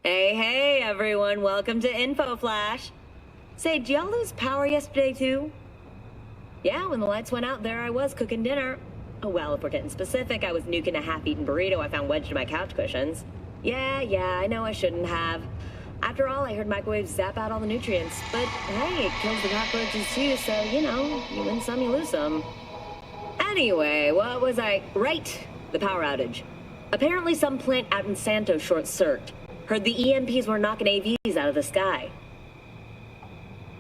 Hey, everyone, welcome to Info Flash. Say, did y'all lose power yesterday, too? Yeah, when the lights went out, there I was cooking dinner. Oh, well, if we're getting specific, I was nuking a half-eaten burrito I found wedged in my couch cushions. Yeah, I know I shouldn't have. After all, I heard microwaves zap out all the nutrients. But, hey, it kills the cockroaches, too, so, you win some, you lose some. Anyway, what was I... Right, the power outage. Apparently some plant out in Santos short-circuited. Heard the EMPs were knocking AVs out of the sky.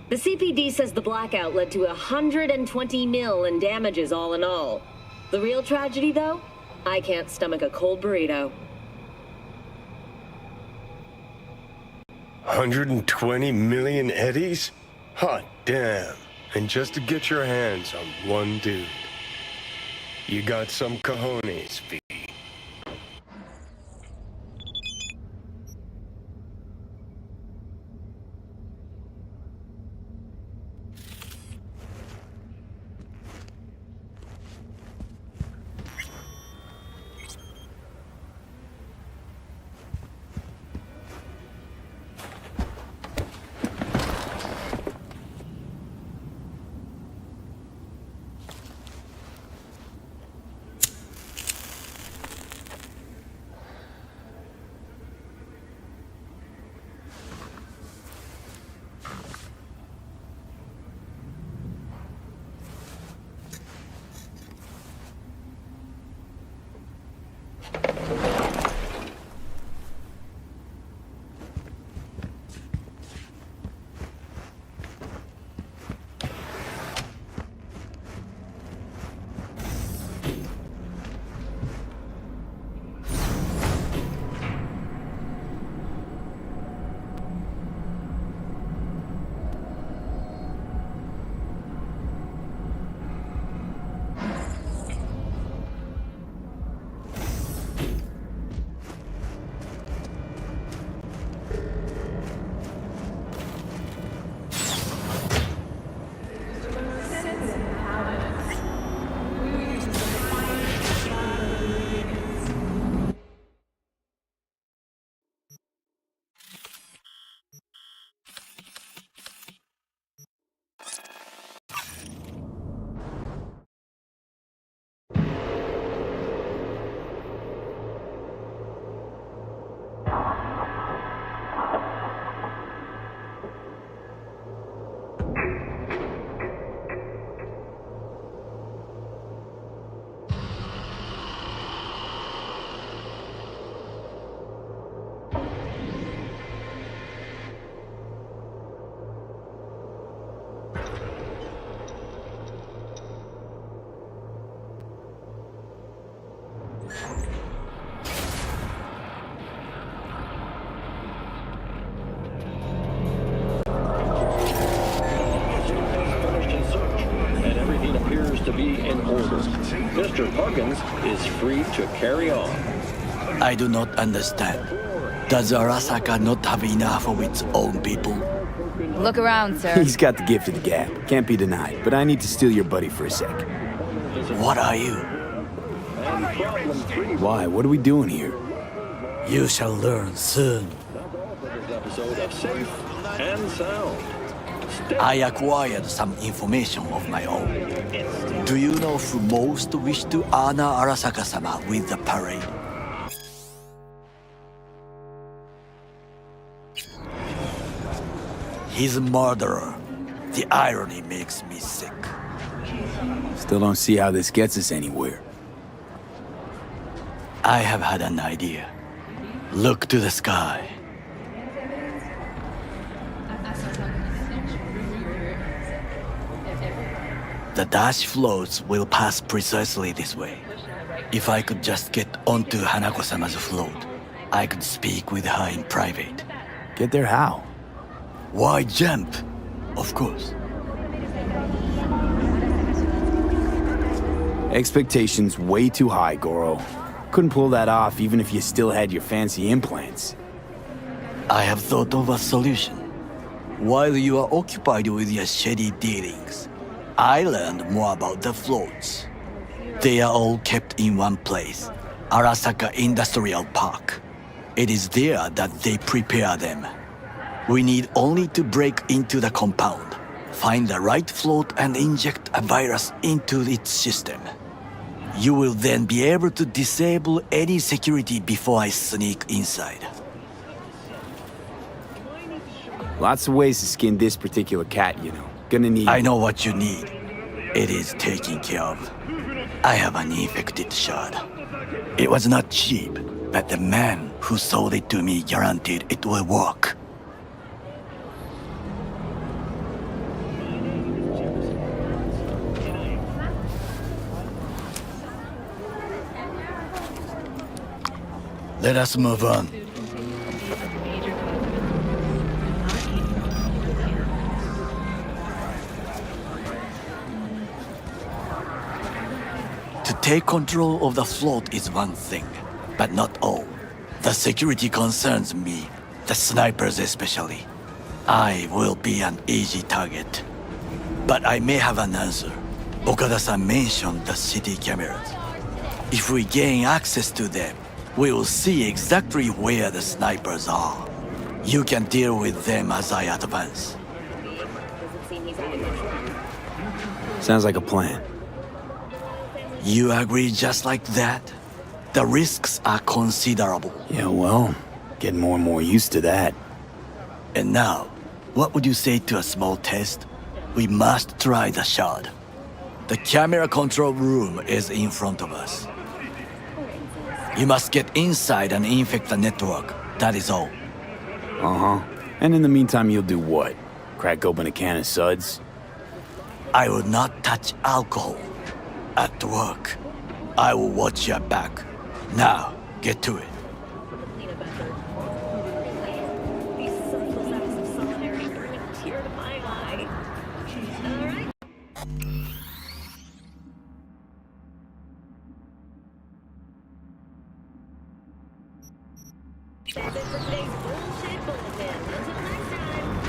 The CPD says the blackout led to 120 mil in damages all in all. The real tragedy, though? I can't stomach a cold burrito. 120 million eddies? Hot damn. And just to get your hands on one dude. You got some cojones, V. To be in order. Mr. Huggins is free to carry on. I do not understand. Does Arasaka not have enough of its own people? Look around, sir. He's got the gift of the gab. Can't be denied. But I need to steal your buddy for a sec. What are you? Why? What are we doing here? You shall learn soon. Episode of Safe and Sound. I acquired some information of my own. Do you know who most wish to honor Arasaka-sama with the parade? His murderer. The irony makes me sick. Still don't see how this gets us anywhere. I have had an idea. Look to the sky. The dash floats will pass precisely this way. If I could just get onto Hanako-sama's float, I could speak with her in private. Get there how? Why jump? Of course. Expectations way too high, Goro. Couldn't pull that off even if you still had your fancy implants. I have thought of a solution. While you are occupied with your shady dealings, I learned more about the floats. They are all kept in one place, Arasaka Industrial Park. It is there that they prepare them. We need only to break into the compound, find the right float and inject a virus into its system. You will then be able to disable any security before I sneak inside. Lots of ways to skin this particular cat, you know. Gonna need... I know what you need. It is taken care of. I have an infected shard. It was not cheap, but the man who sold it to me guaranteed it will work. Let us move on. To take control of the float is one thing, but not all. The security concerns me, the snipers especially. I will be an easy target. But I may have an answer. Okada-san mentioned the city cameras. If we gain access to them, we will see exactly where the snipers are. You can deal with them as I advance. Sounds like a plan. You agree just like that? The risks are considerable. Yeah, well, getting more and more used to that. And now, what would you say to a small test? We must try the shard. The camera control room is in front of us. You must get inside and infect the network. That is all. Uh-huh. And in the meantime, you'll do what? Crack open a can of suds? I will not touch alcohol. At work, I will watch your back. Now, get to it. That's it for today's bullshit bulletin. Until next time.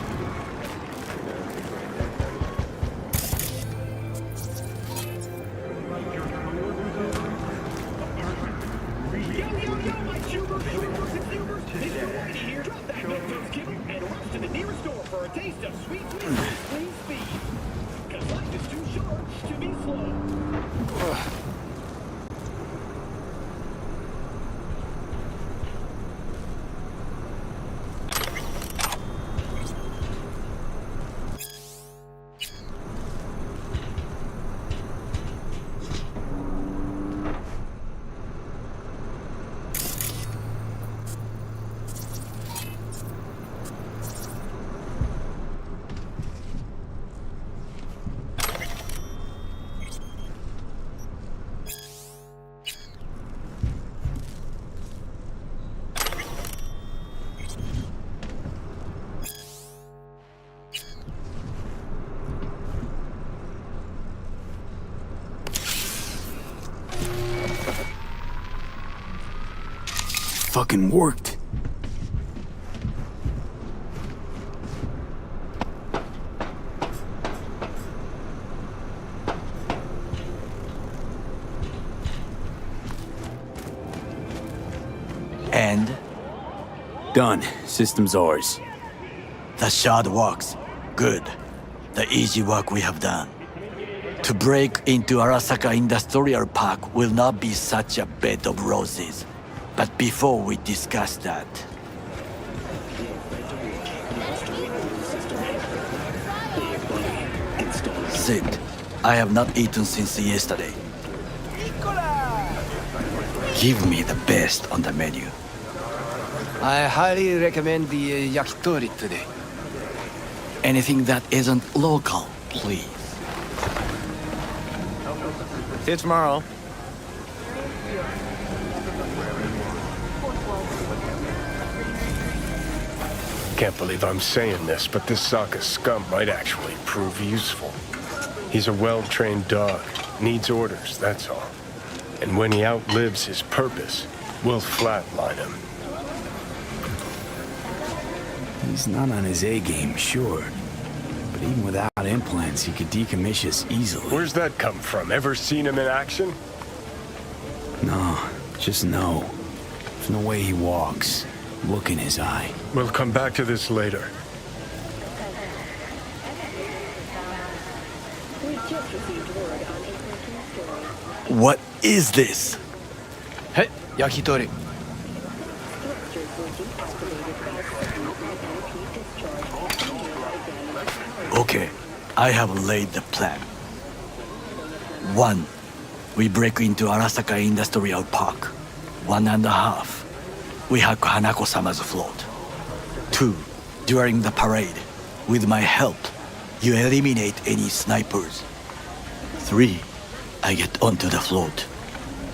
And rush to the nearest store for a taste of sweet, clean speed. Because life is too short to be slow. Fucking worked. And? Done. System's ours. The shard works. Good. The easy work we have done. To break into Arasaka Industrial Park will not be such a bed of roses. But before we discuss that... Sit. I have not eaten since yesterday. Give me the best on the menu. I highly recommend the yakitori today. Anything that isn't local, please. See you tomorrow. Can't believe I'm saying this, but this Sokka scum might actually prove useful. He's a well-trained dog, needs orders, that's all. And when he outlives his purpose, we'll flatline him. He's not on his A-game, sure. But even without implants, he could decommission us easily. Where's that come from? Ever seen him in action? No, just no. There's no way he walks. look in his eye. We'll come back to this later. What is this? Hey, yakitori. Okay, I have laid the plan. 1. We break into Arasaka Industrial Park. 1.5. We hack Hanako-sama's float. 2. During the parade, with my help, you eliminate any snipers. 3. I get onto the float.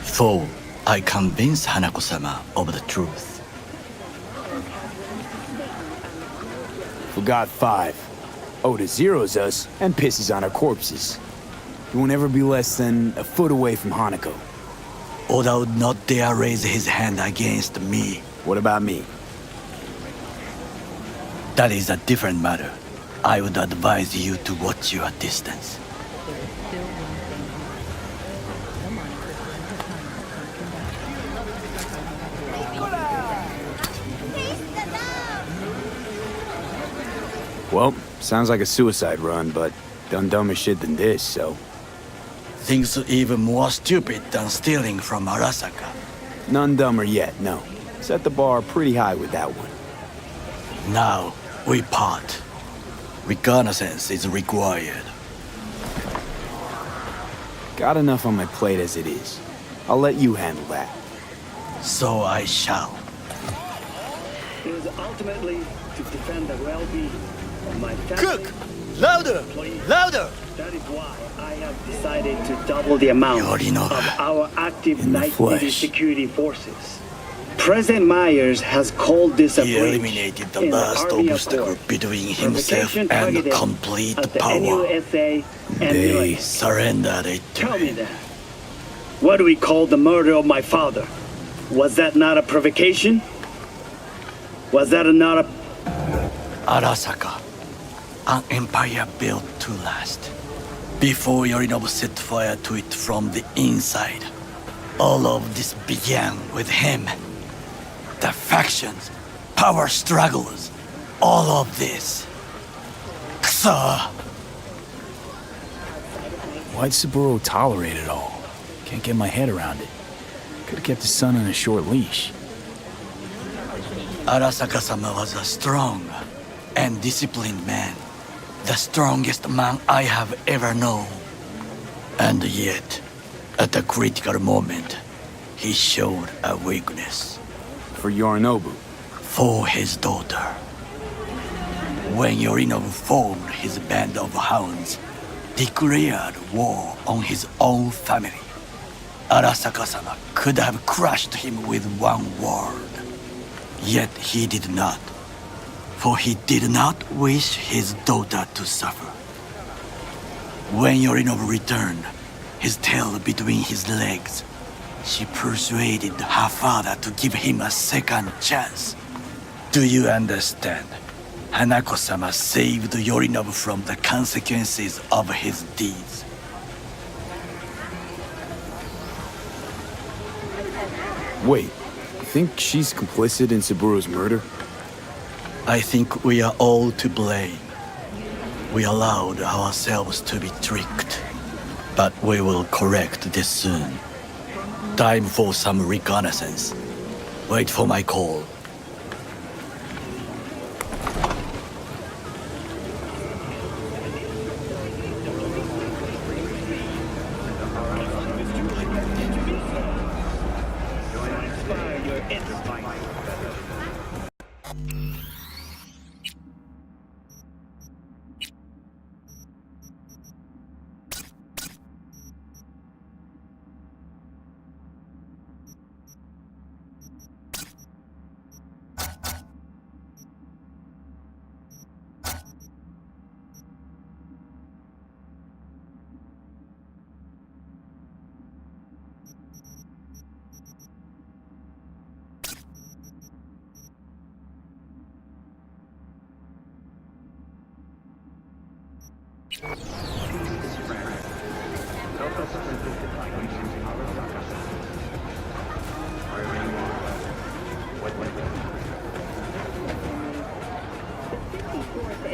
4. I convince Hanako-sama of the truth. Forgot 5. Oda zeros us and pisses on our corpses. He won't ever be less than a foot away from Hanako. Oda would not dare raise his hand against me. What about me? That is a different matter. I would advise you to watch your distance. Well, sounds like a suicide run, but done dumber shit than this, so... Things even more stupid than stealing from Arasaka. None dumber yet, no. Set the bar pretty high with that one. Now, we part. Reconnaissance is required. Got enough on my plate as it is. I'll let you handle that. So I shall. It is ultimately to defend the well-being of my family. Cook! Louder! Louder! That is why I have decided to double the amount Yorinobu. of our active In the Night City flesh. security forces. President Myers has called this a He breach eliminated the in last Army obstacle Accord. between himself Provocation and targeted complete at the power. NUSA and They military. Surrendered it to Tell me him. that. What do we call the murder of my father? Was that not a provocation? Was that not a... Arasaka, an empire built to last. Before Yorinobu set fire to it from the inside, all of this began with him. The factions, power struggles, all of this. Kusa! Why'd Saburo tolerate it all? Can't get my head around it. Could've kept his son on a short leash. Arasaka-sama was a strong and disciplined man. The strongest man I have ever known. And yet, at a critical moment, he showed a weakness. For Yorinobu. For his daughter. When Yorinobu formed his band of hounds, declared war on his own family, Arasaka-sama could have crushed him with one word. Yet he did not. For he did not wish his daughter to suffer. When Yorinobu returned, his tail between his legs, she persuaded her father to give him a second chance. Do you understand? Hanako-sama saved Yorinobu from the consequences of his deeds. Wait, you think she's complicit in Saburo's murder? I think we are all to blame. We allowed ourselves to be tricked. But we will correct this soon. Time for some reconnaissance. Wait for my call.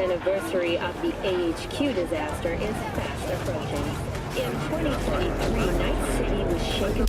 anniversary of the AHQ disaster is fast approaching. In 2023, Night City was shaken.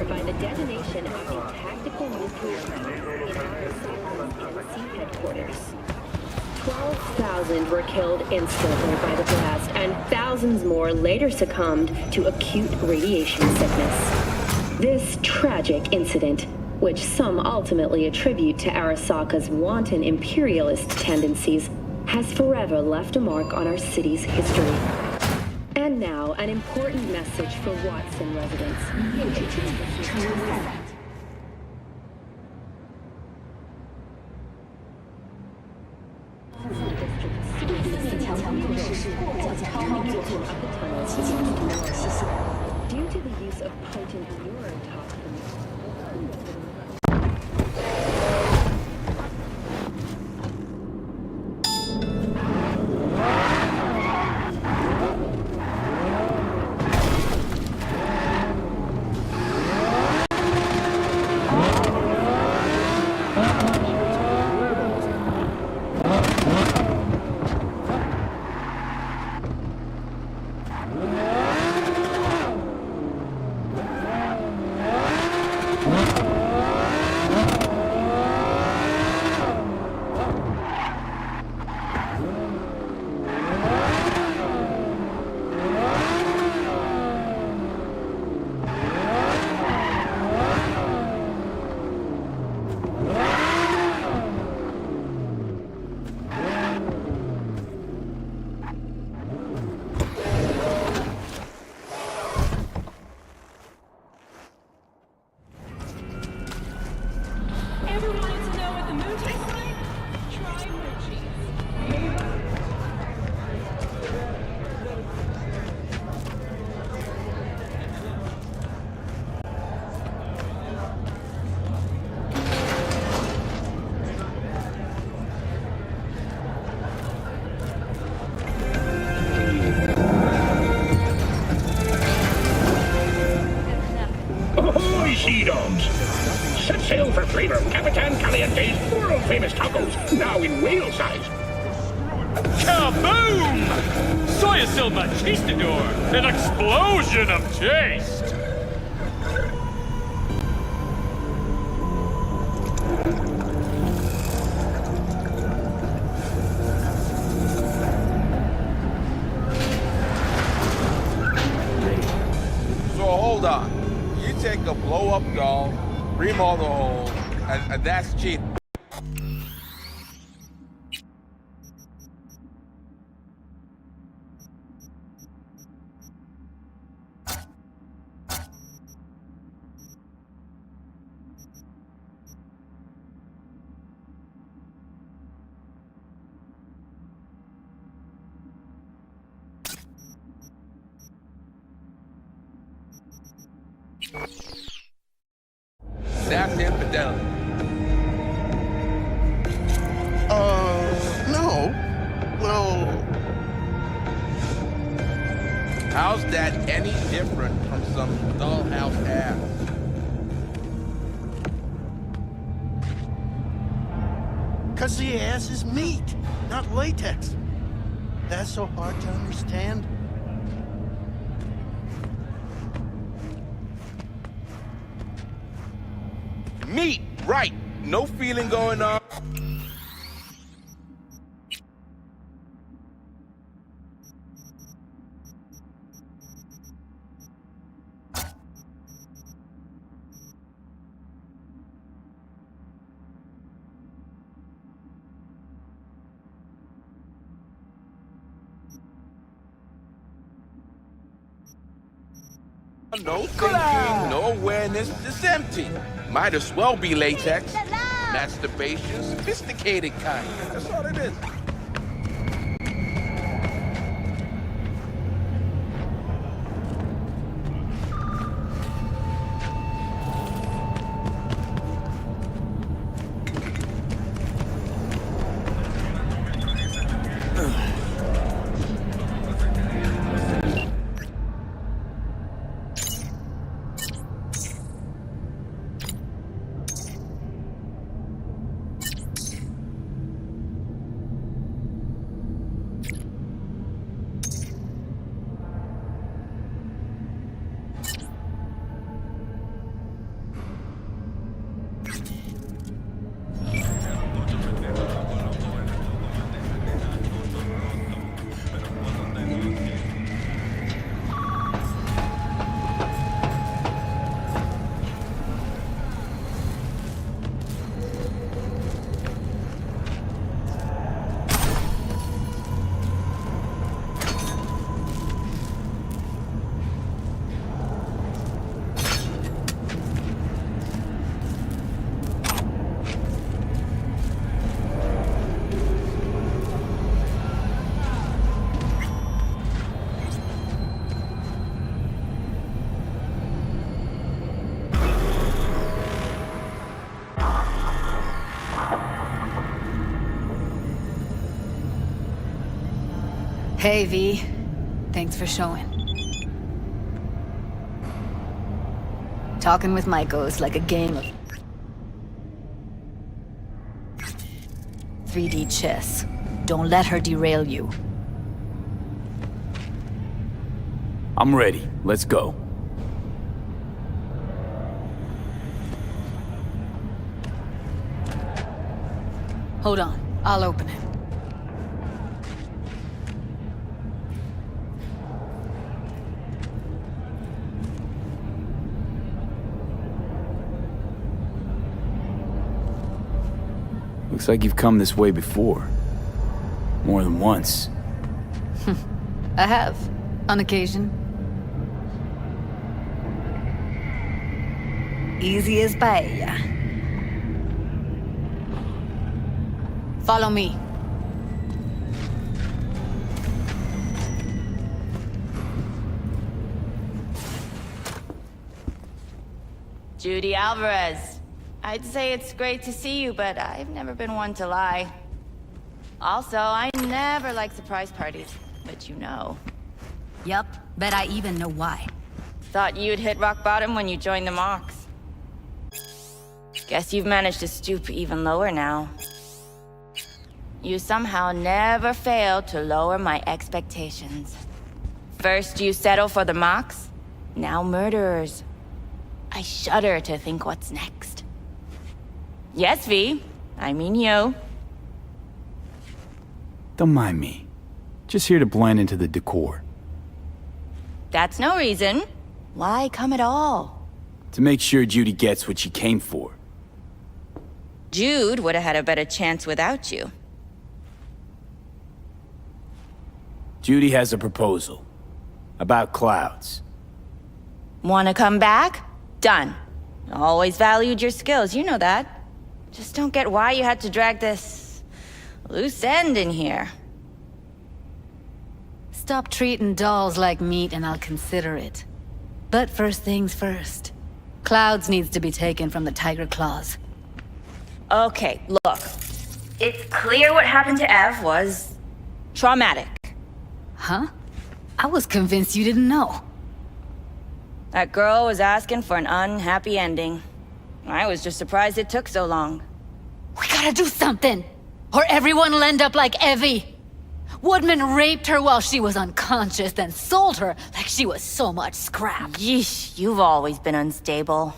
By the detonation of a tactical nuclear bomb in Arasaka's NC headquarters. 12,000 were killed instantly by the blast, and thousands more later succumbed to acute radiation sickness. This tragic incident, which some ultimately attribute to Arasaka's wanton imperialist tendencies, has forever left a mark on our city's history. And now, an important message for Watson residents. Due to the use of potent neurotoxins, Set sail for flavor. Capitan Caliente's world-famous tacos, now in whale size. Kaboom! Soya Silva Chistador! An explosion of taste! So hold on. You take a blow-up doll, remodel the hole, and that's cheating. That's infidelity. No. Well... How's that any different from some dollhouse ass? Cause the ass is meat, not latex. That's so hard to understand. Meat, right. No feeling going on. No thinking, no awareness, it's empty. Might as well be latex. Masturbation, sophisticated kind. That's all it is. Hey, V. Thanks for showing. Talking with Maiko is like a game of 3D chess. Don't let her derail you. I'm ready. Let's go. Hold on. I'll open it. Looks like you've come this way before. More than once. I have. On occasion. Easy as paella. Follow me. Judy Alvarez. I'd say it's great to see you, but I've never been one to lie. Also, I never like surprise parties, but you know. Yup, bet I even know why. Thought you'd hit rock bottom when you joined the Mox. Guess you've managed to stoop even lower now. You somehow never failed to lower my expectations. First you settle for the Mox, now murderers. I shudder to think what's next. Yes, V. I mean you. Don't mind me. Just here to blend into the decor. That's no reason. Why come at all? To make sure Judy gets what she came for. Jude would have had a better chance without you. Judy has a proposal. About clouds. Wanna come back? Done. Always valued your skills, you know that. Just don't get why you had to drag this loose end in here. Stop treating dolls like meat and I'll consider it. But first things first. Clouds needs to be taken from the Tiger Claws. Okay, look. It's clear what happened to Ev was traumatic. Huh? I was convinced you didn't know. That girl was asking for an unhappy ending. I was just surprised it took so long. We gotta do something! Or everyone will end up like Evie! Woodman raped her while she was unconscious, then sold her like she was so much scrap. Yeesh, you've always been unstable.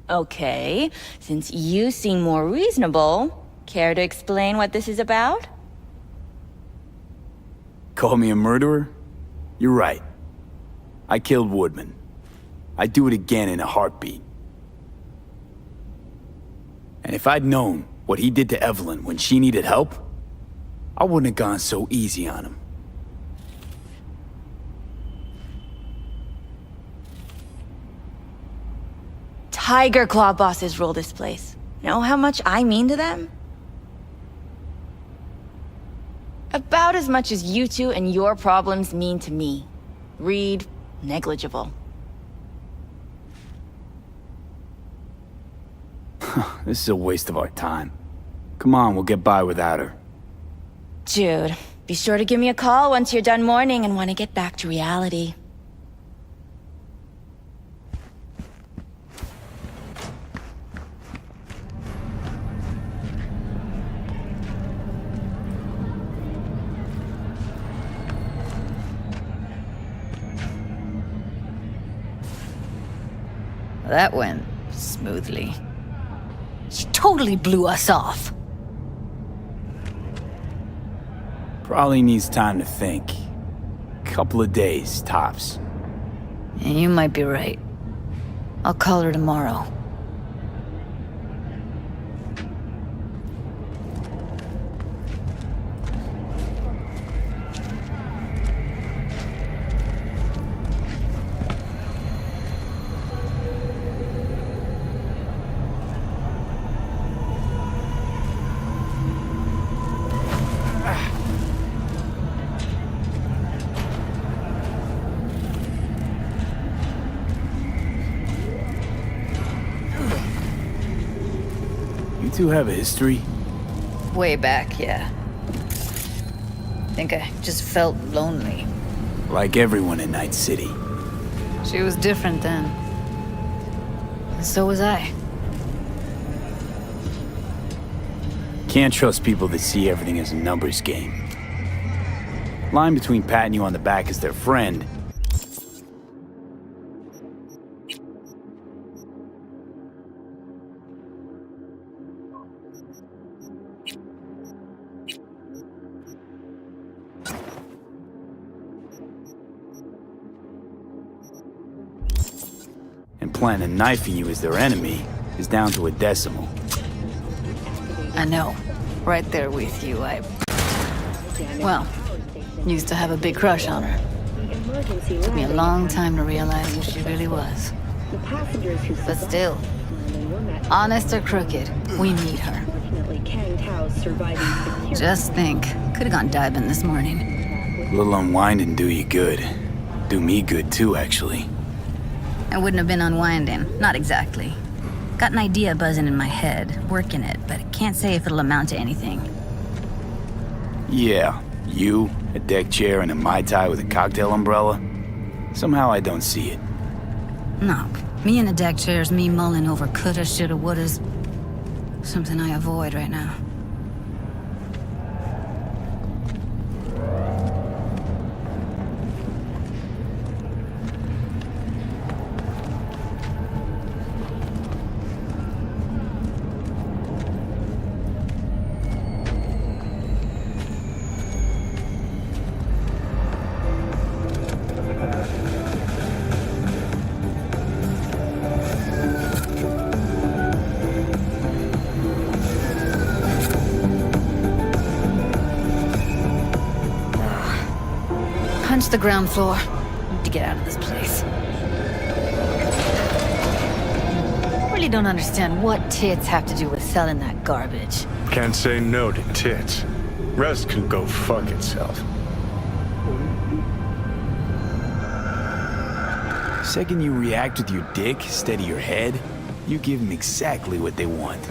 Okay, since you seem more reasonable, care to explain what this is about? Call me a murderer? You're right. I killed Woodman. I'd do it again in a heartbeat. And if I'd known what he did to Evelyn when she needed help, I wouldn't have gone so easy on him. Tiger Claw bosses rule this place. Know how much I mean to them? About as much as you two and your problems mean to me. Read negligible. This is a waste of our time. Come on, we'll get by without her. Jude, be sure to give me a call once you're done mourning and want to get back to reality. That went smoothly. She totally blew us off. Probably needs time to think. Couple of days, tops. And you might be right. I'll call her tomorrow. You two have a history? Way back, yeah. think I just felt lonely. Like everyone in Night City. She was different then. And so was I. Can't trust people that see everything as a numbers game. Line between patting you on the back as their friend and planting a knife in you as their enemy is down to a decimal. I know. Right there with you, well, used to have a big crush on her. Took me a long time to realize who she really was. But still, honest or crooked, we need her. Just think, could've gone diving this morning. A little unwinding do you good. Do me good too, actually. I wouldn't have been unwinding, not exactly. Got an idea buzzing in my head, working it, but I can't say if it'll amount to anything. Yeah, you, a deck chair, and a Mai Tai with a cocktail umbrella? Somehow I don't see it. No, me in a deck chair's me mulling over coulda, shoulda, wouldas. Something I avoid right now. Punch the ground floor. Need to get out of this place. Really don't understand what tits have to do with selling that garbage. Can't say no to tits. Rest can go fuck itself. Second you react with your dick instead of your head, you give them exactly what they want.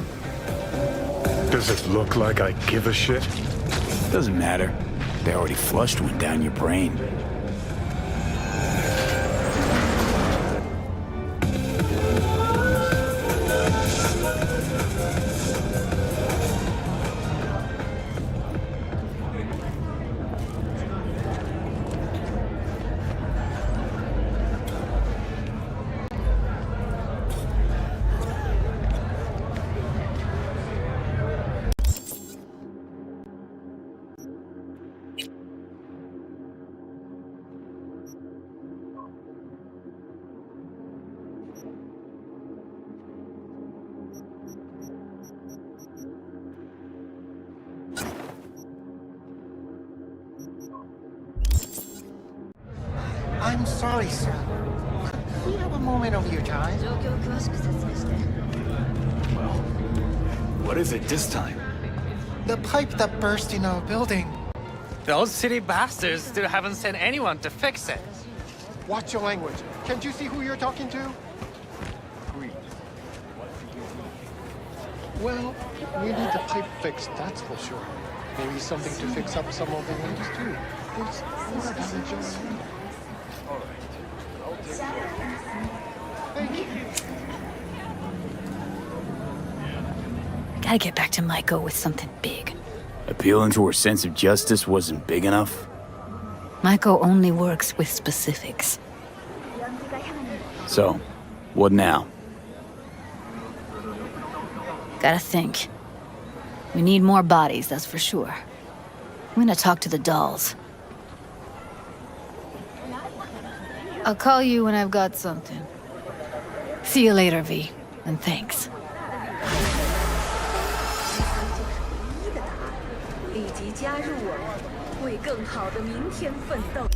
Does it look like I give a shit? Doesn't matter. They already flushed one down your brain. I'm sorry, sir. Could we have a moment of your time? Well, what is it this time? The pipe that burst in our building. Those city bastards still haven't sent anyone to fix it. Watch your language. Can't you see who you're talking to? Well, we need the pipe fixed, that's for sure. Maybe something to fix up some of the windows too. There's more damage. Thank you. Gotta get back to Maiko with something big. Appealing to her sense of justice wasn't big enough? Maiko only works with specifics. So, what now? Gotta think. We need more bodies, that's for sure. I'm gonna talk to the dolls. I'll call you when I've got something. See you later, V. And thanks. 立即加入我们，为更好的明天奋斗。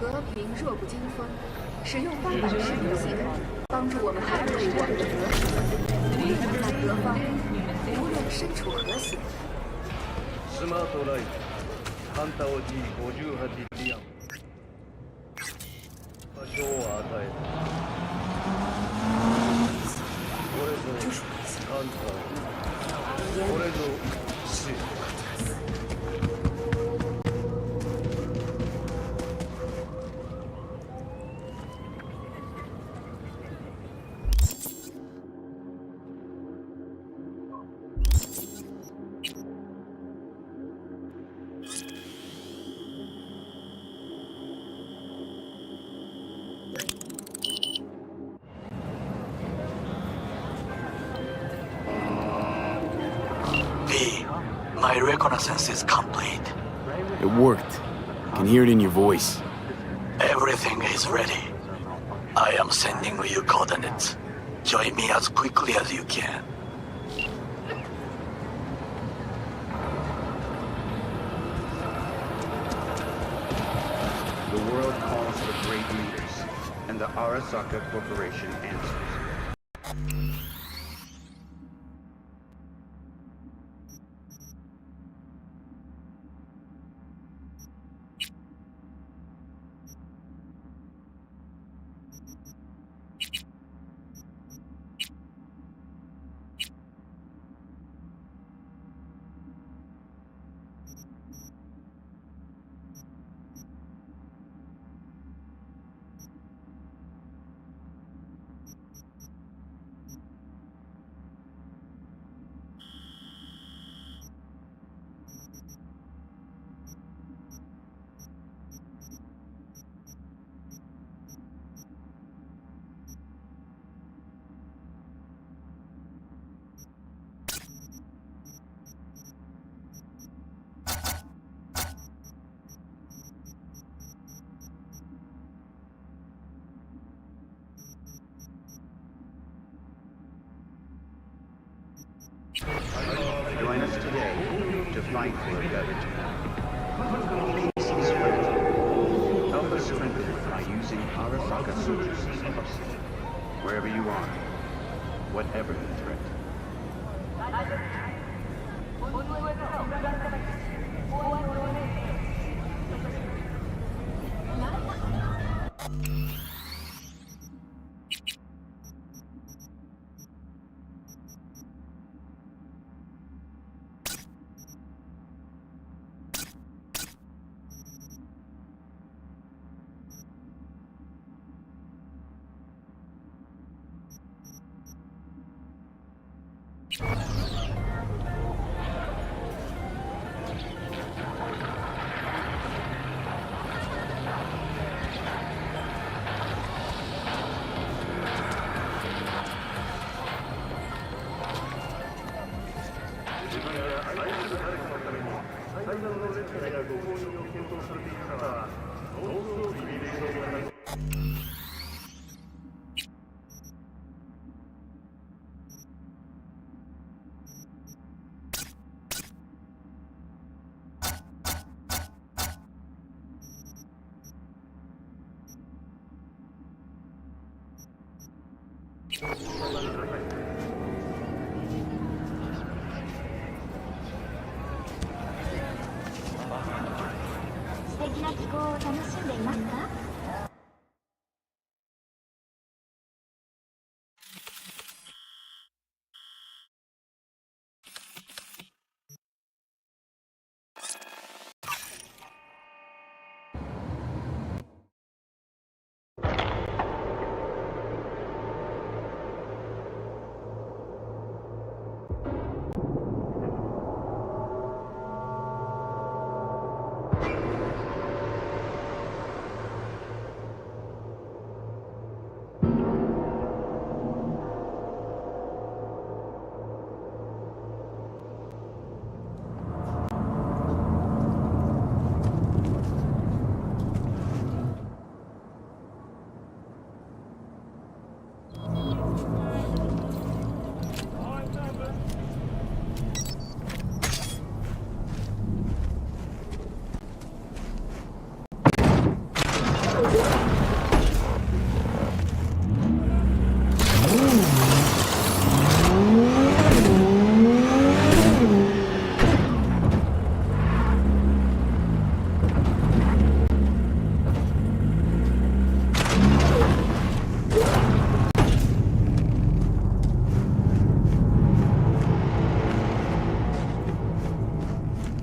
和平弱不禁风，使用八版识别系统，帮助我们捍卫我们的德行。无论我在何方，无论身处何险。スマートライフハンタオ G58 ディアン場所を与えるこれぞハンターこれぞ死My reconnaissance is complete. It worked. I can hear it in your voice. Everything is ready. I am sending you coordinates. Join me as quickly as you can. The world calls for great leaders, and the Arasaka Corporation answers. Join us today to fight for a better tomorrow. Peace and strength. Help us strengthen it by using Arasaka soldiers as us. Wherever you are, whatever the threat.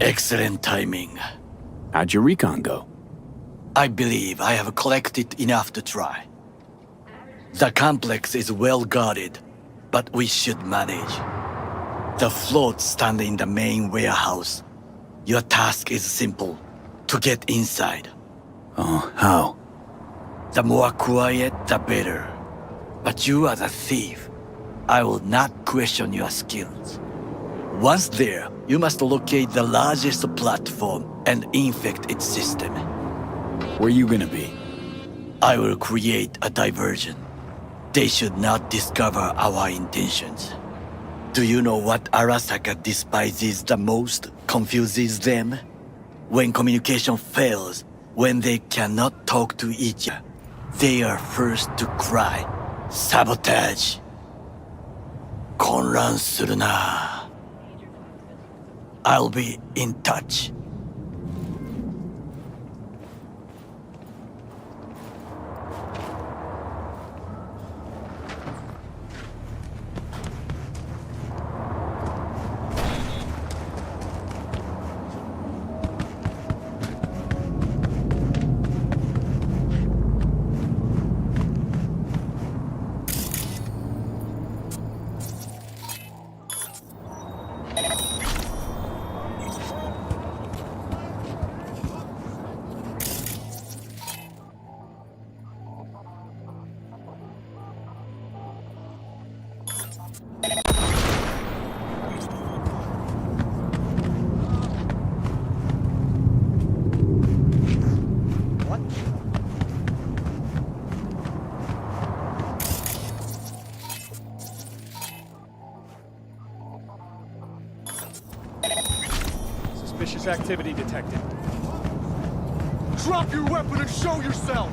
Excellent timing. How'd your recon go? I believe I have collected enough to try. The complex is well guarded, but we should manage. The floats stand in the main warehouse. Your task is simple: to get inside. Oh, how? The more quiet, the better. But you are the thief. I will not question your skills. Once there, you must locate the largest platform and infect its system. Where you gonna be? I will create a diversion. They should not discover our intentions. Do you know what Arasaka despises the most, confuses them? When communication fails, when they cannot talk to each other, they are first to cry, sabotage. 混乱するな. I'll be in touch. Suspicious activity detected. Drop your weapon and show yourself!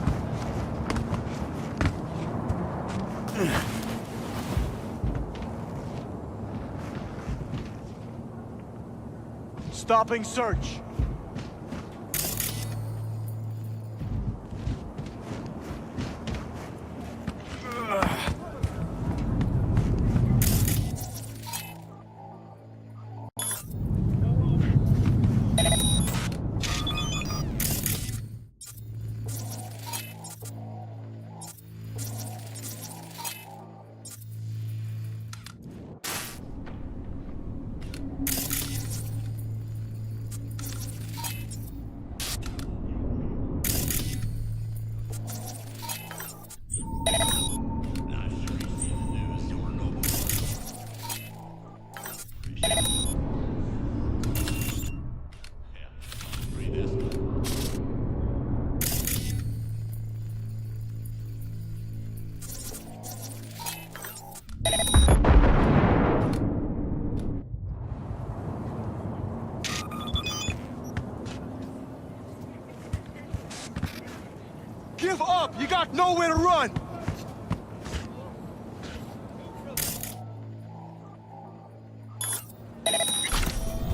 Stopping search. Give up! You got nowhere to run!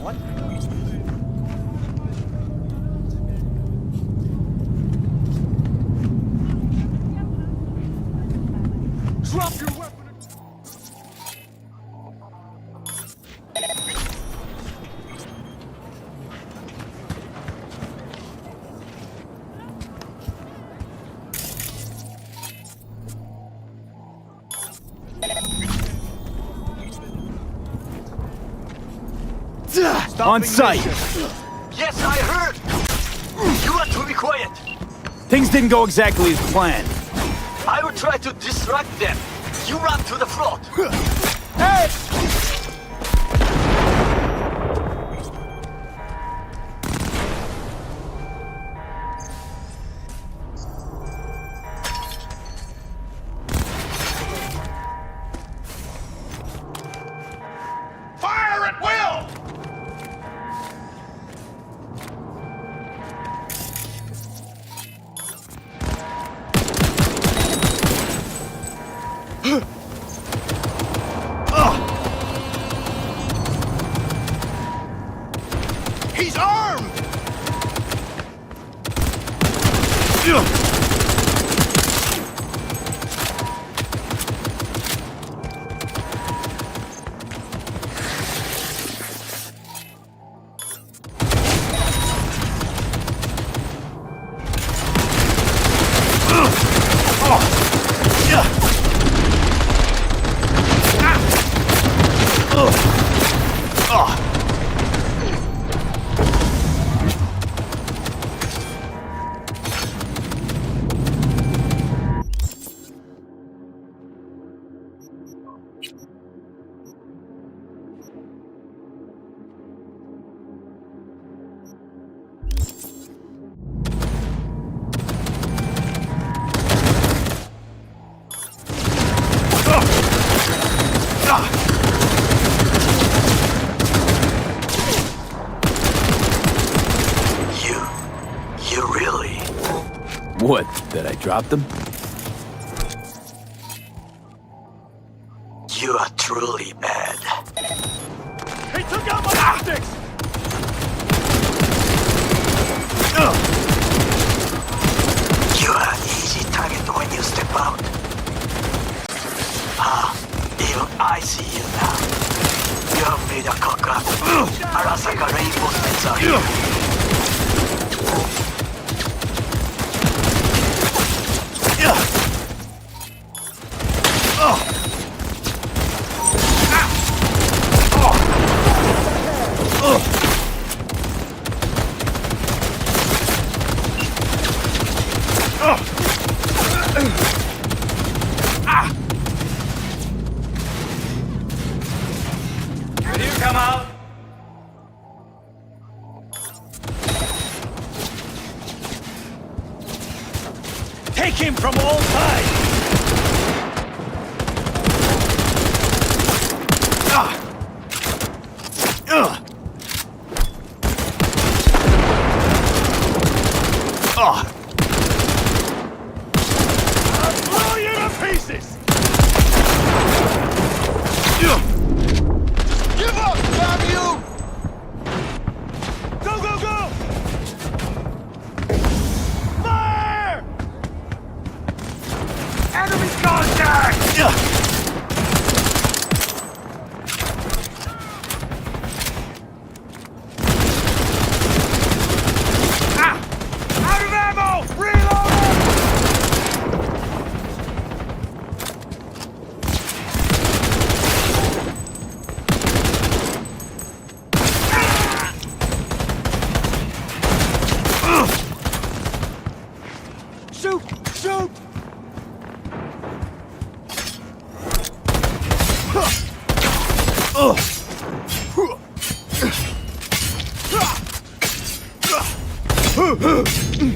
What? Drop your weapon! On site! Yes, I heard! You are to be quiet! Things didn't go exactly as planned. I will try to distract them. You run to the float. Hey! Fire at will! He's armed! You really? What, that I dropped them? You are truly bad. He took out my optics! You are an easy target when you step out. Even I see you now. You have made a cock up. Arasaka reinforcements are here. Will you come out? Take him from all sides! I'll blow you to pieces! Give up, damn you! Go, go, go! Fire! Enemy contact! Out of ammo! Reloading! Shoot! Shoot!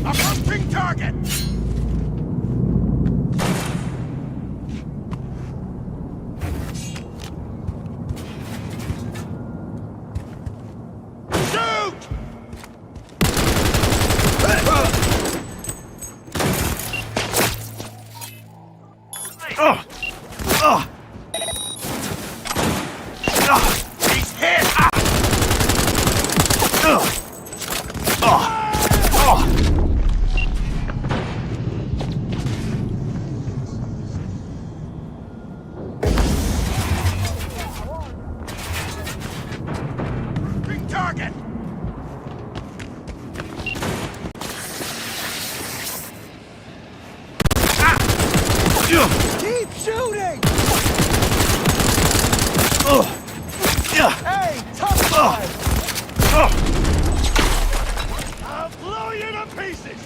Approaching target! Shoot! He's hit! Big target! Keep shooting! Hey, tough guy! I'll blow you to pieces!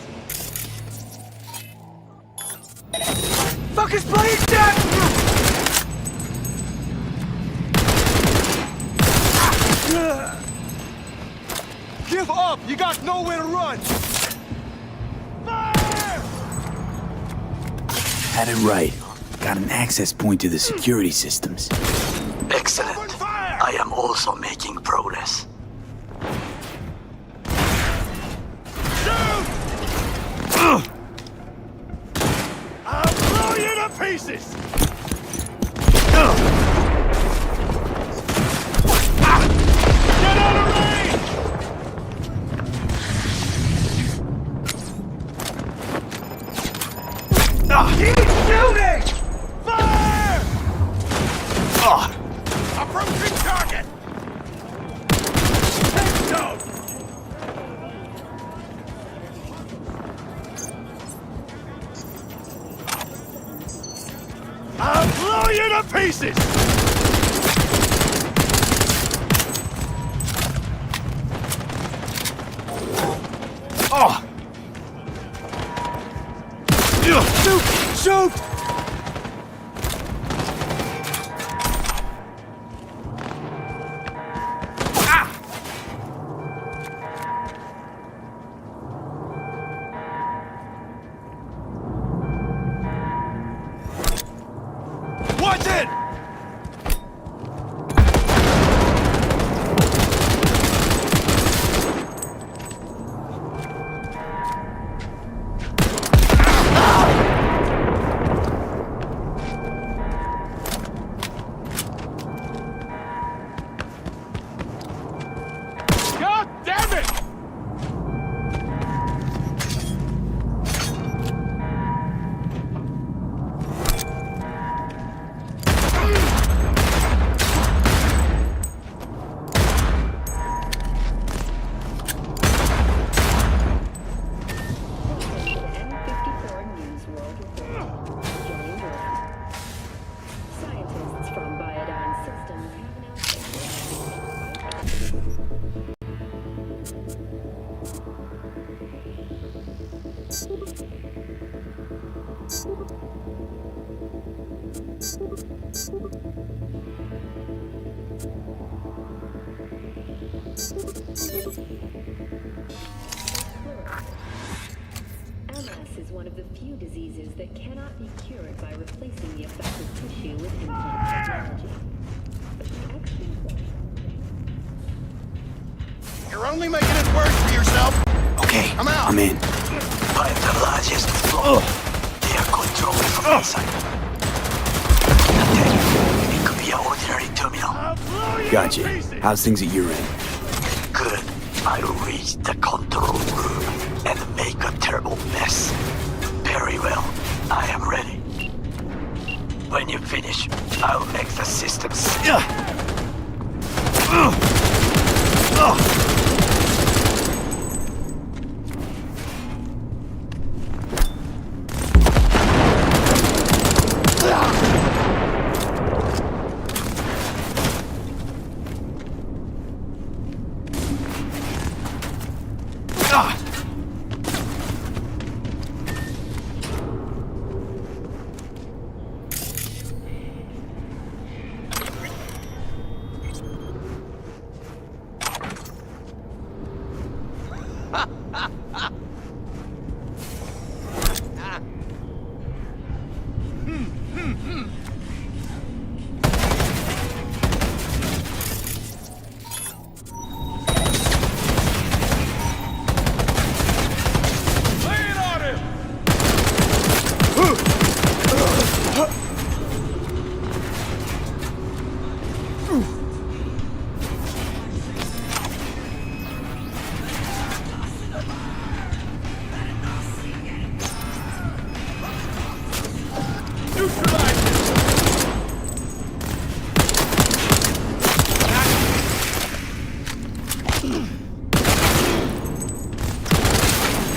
Fuck his bloody death! Give up! You got nowhere to run! Fire! Had it right. Got an access point to the security systems. Excellent. I am also making progress. I'll blow you to pieces! Keep shooting! Fire! Approaching target! Headstone! I'll blow you to pieces! Shoot! Watch it! God damn it! Scientists from Biodyne Systems have announced MS is one of the few diseases that cannot be cured by replacing the affected tissue with implant technology. You're only making it worse for yourself. Okay, I'm out. I'm in. Find the largest floor. They are controlled from inside. It could be an ordinary terminal. Gotcha. How's things at your end? Good. I'll reach the control room and make a terrible mess. Very well. I am ready. When you finish, I'll make the system safe.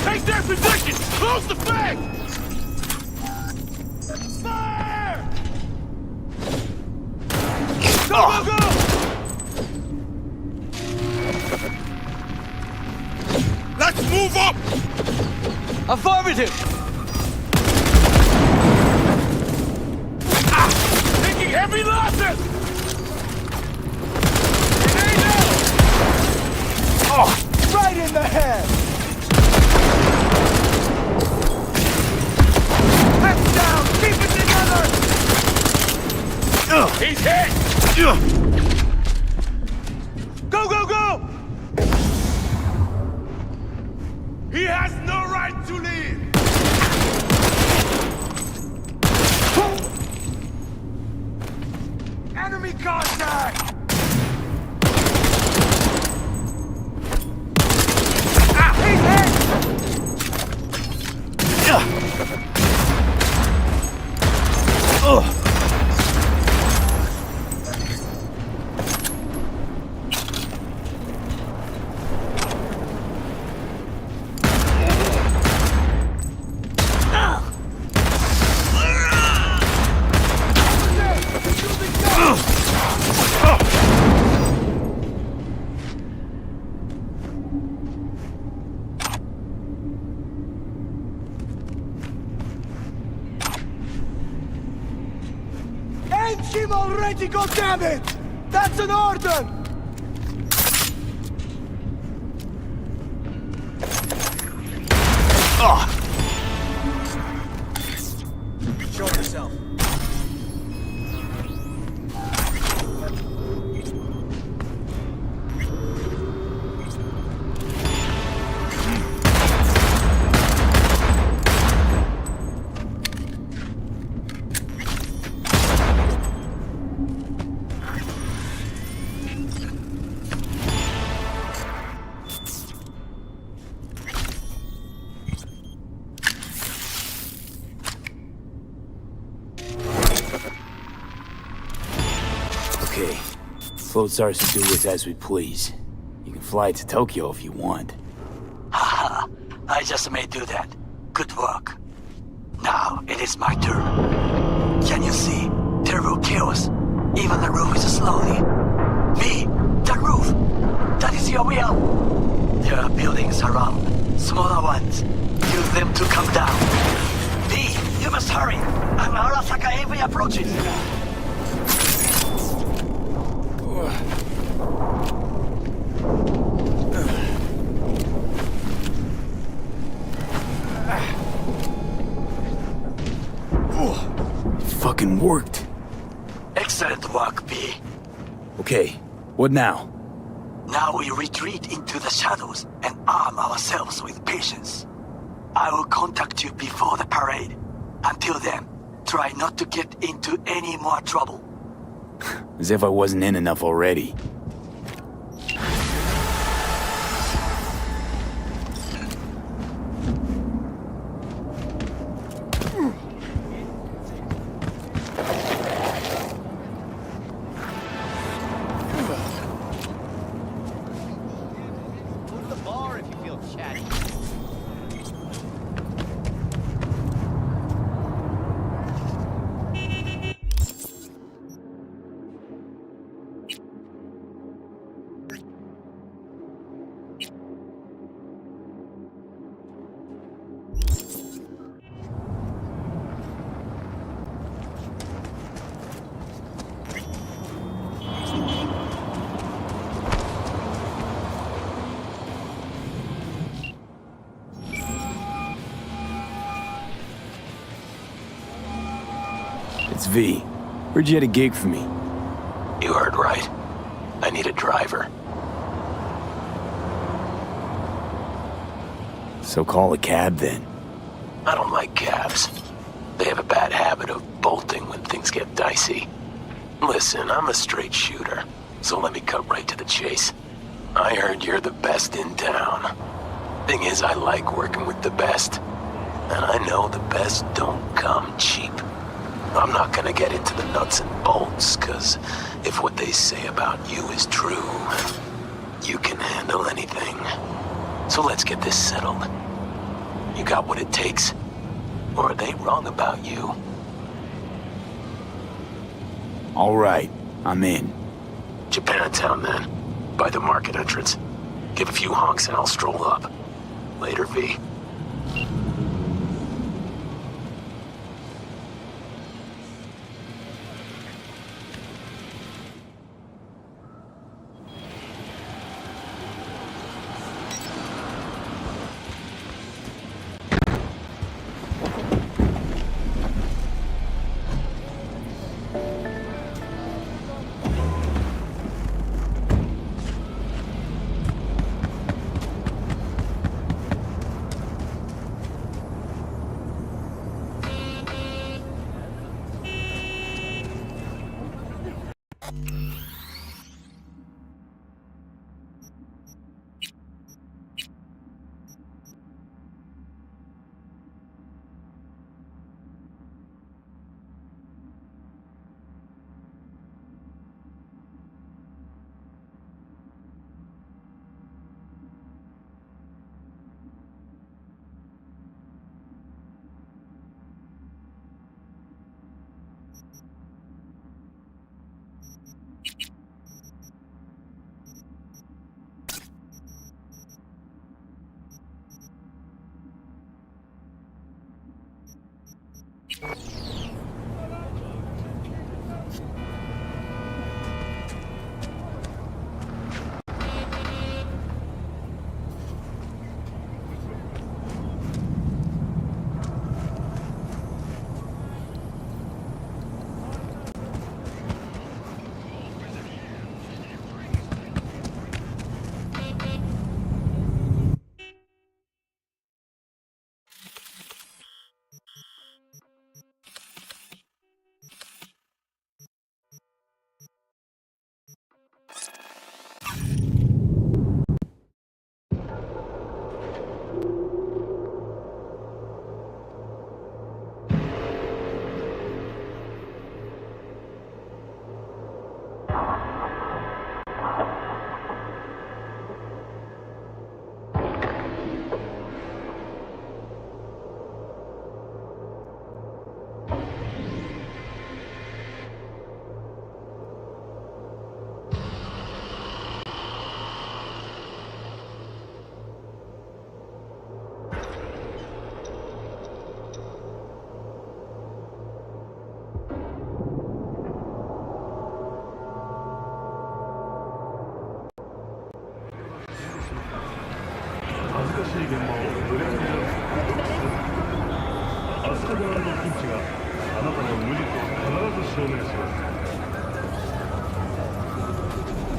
Take their position! Close the flag! Fire! Go, go, go! Let's move up! Affirmative! Taking heavy losses! Right in the head! Heads down! Keep it together! He's hit! Go, go, go! He has no right to leave! Enemy contact! He's hit! End him already, goddammit! That's an order! Show yourself. Okay. Floats ours to do with as we please. You can fly to Tokyo if you want. Haha, I just may do that. Good work. Now it is my turn. Can you see? Terrible chaos. Even the roof is slowly. Me, the roof. That is your will. There are buildings around, smaller ones. Use them to come down. Me, you must hurry. I'm Arasaka AV approaches. Fucking worked. Excellent work, B. Okay, what now? Now we retreat into the shadows and arm ourselves with patience. I will contact you before the parade. Until then, try not to get into any more trouble. As if I wasn't in enough already. It's V. Heard you had a gig for me. You heard right. I need a driver. So call a cab then. I don't like cabs. They have a bad habit of bolting when things get dicey. Listen, I'm a straight shooter, so let me cut right to the chase. I heard you're the best in town. Thing is, I like working with the best. And I know the best don't come cheap. I'm not gonna get into the nuts and bolts, cause if what they say about you is true, you can handle anything. So let's get this settled. You got what it takes? Or are they wrong about you? All right, I'm in. Japantown then. By the market entrance. Give a few honks and I'll stroll up. Later, V.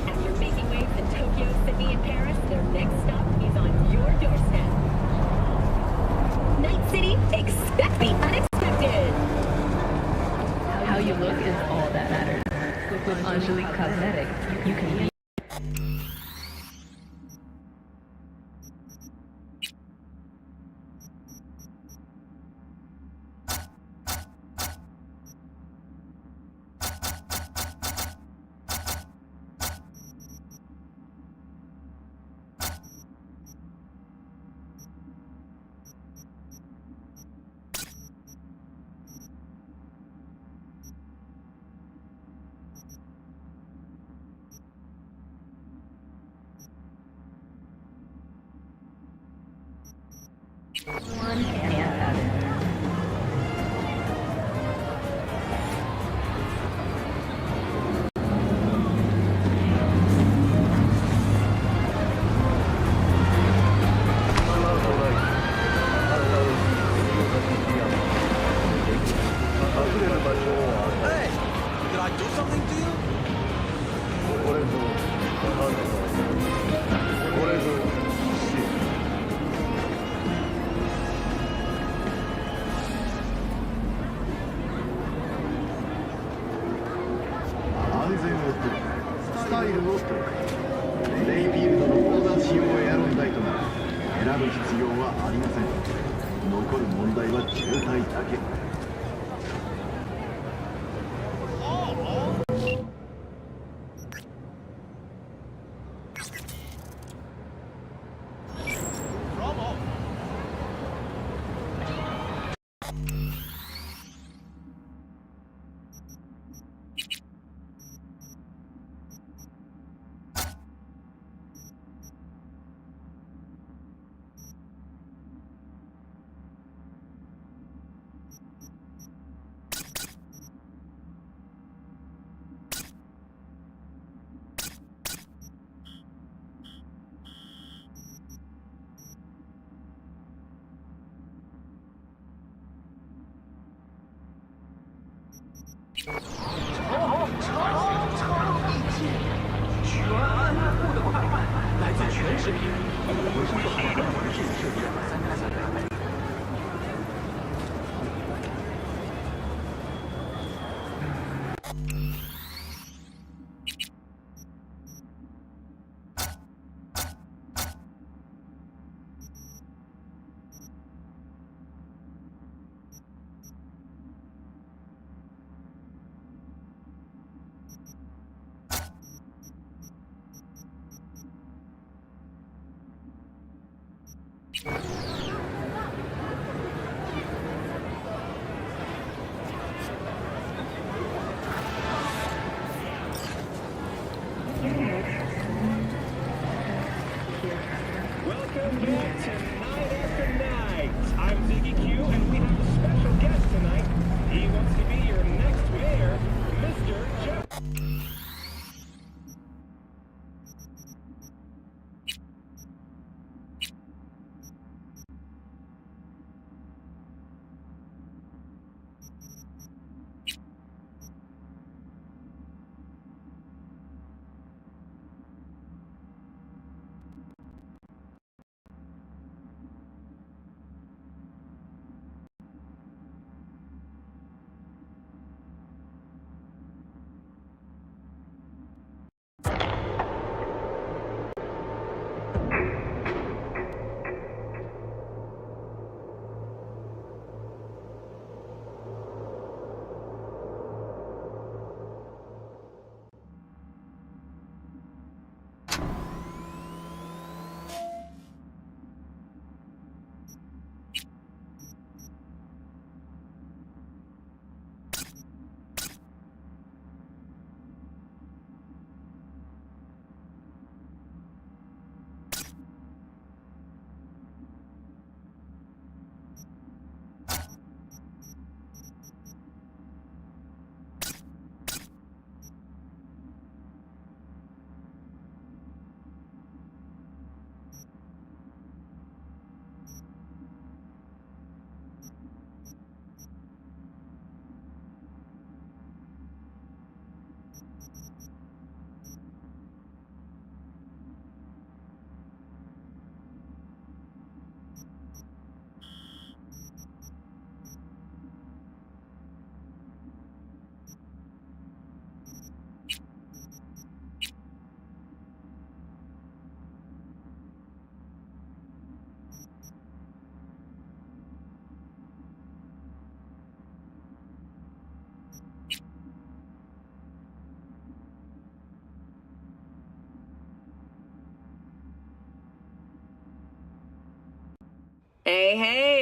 After making waves in Tokyo, Sydney, and Paris, their next stop is on your doorstep. Night City, expect the unexpected. How you look is all that matters. With Anjali Cosmetics, you can be one can't have it. Hey! Did I do something to you? 安全をとるスタイルをとるレイフィールドの横断仕様エアロンダイトなら選ぶ必要はありません。残る問題は渋滞だけ。来自全视频，我是海关管制设计的三开3台。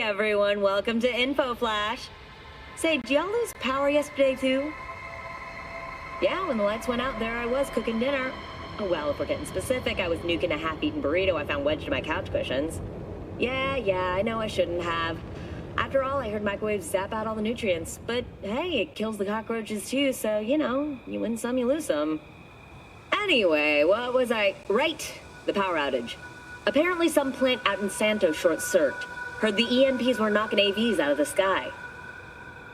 everyone, welcome to Info Flash. Say, did y'all lose power yesterday too? Yeah, when the lights went out, there I was cooking dinner. Oh well, if we're getting specific, I was nuking a half-eaten burrito I found wedged in my couch cushions. Yeah, I know I shouldn't have. After all, I heard microwaves zap out all the nutrients. But hey, it kills the cockroaches too, so, you know, you win some, you lose some. Anyway, what was I... Right, the power outage. Apparently some plant out in Santo short-circuited. Heard the EMPs were knocking AVs out of the sky.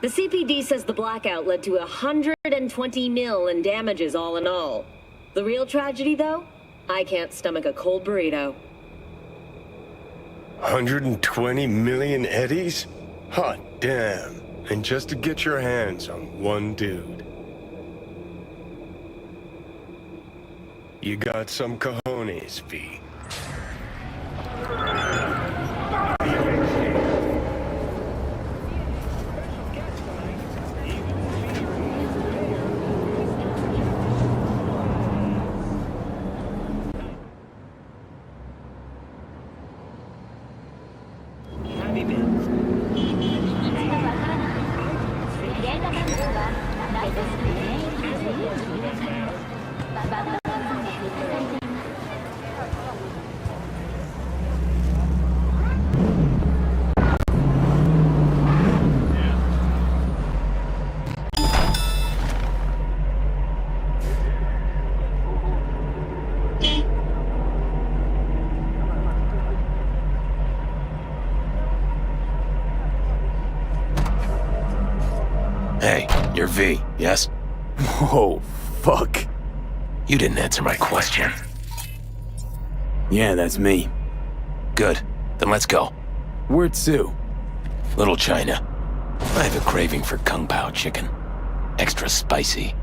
The CPD says the blackout led to 120 mil in damages all in all. The real tragedy, though? I can't stomach a cold burrito. 120 million eddies? Hot damn. And just to get your hands on one dude. You got some cojones, V. Hey, you're V, yes? Whoa, fuck. You didn't answer my question. Yeah, that's me. Good. Then let's go. Where to? Little China. I have a craving for Kung Pao chicken. Extra spicy.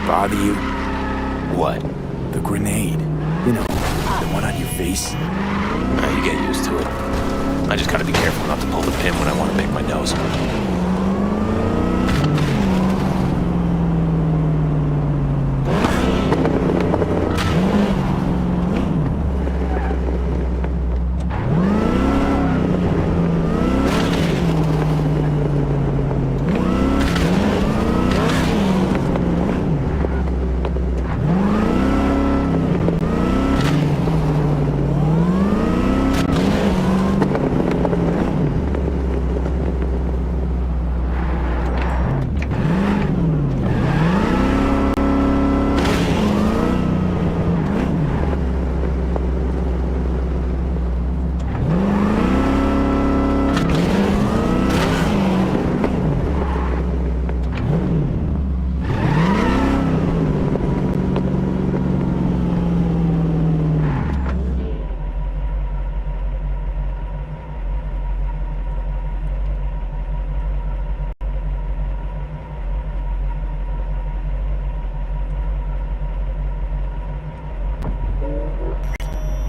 Bother you? What? The grenade. You know, the one on your face. You get used to it. I just gotta be careful not to pull the pin when I want to pick my nose.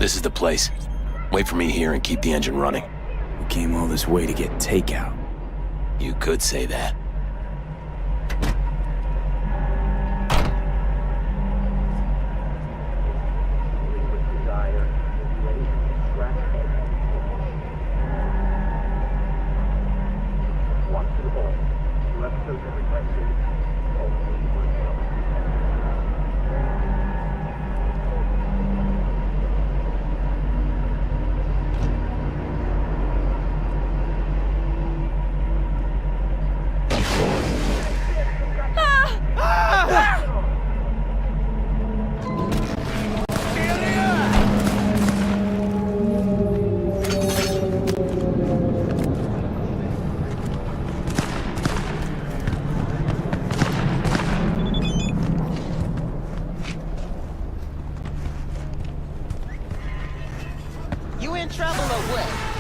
This is the place. Wait for me here and keep the engine running. We came all this way to get takeout. You could say that. in trouble or what?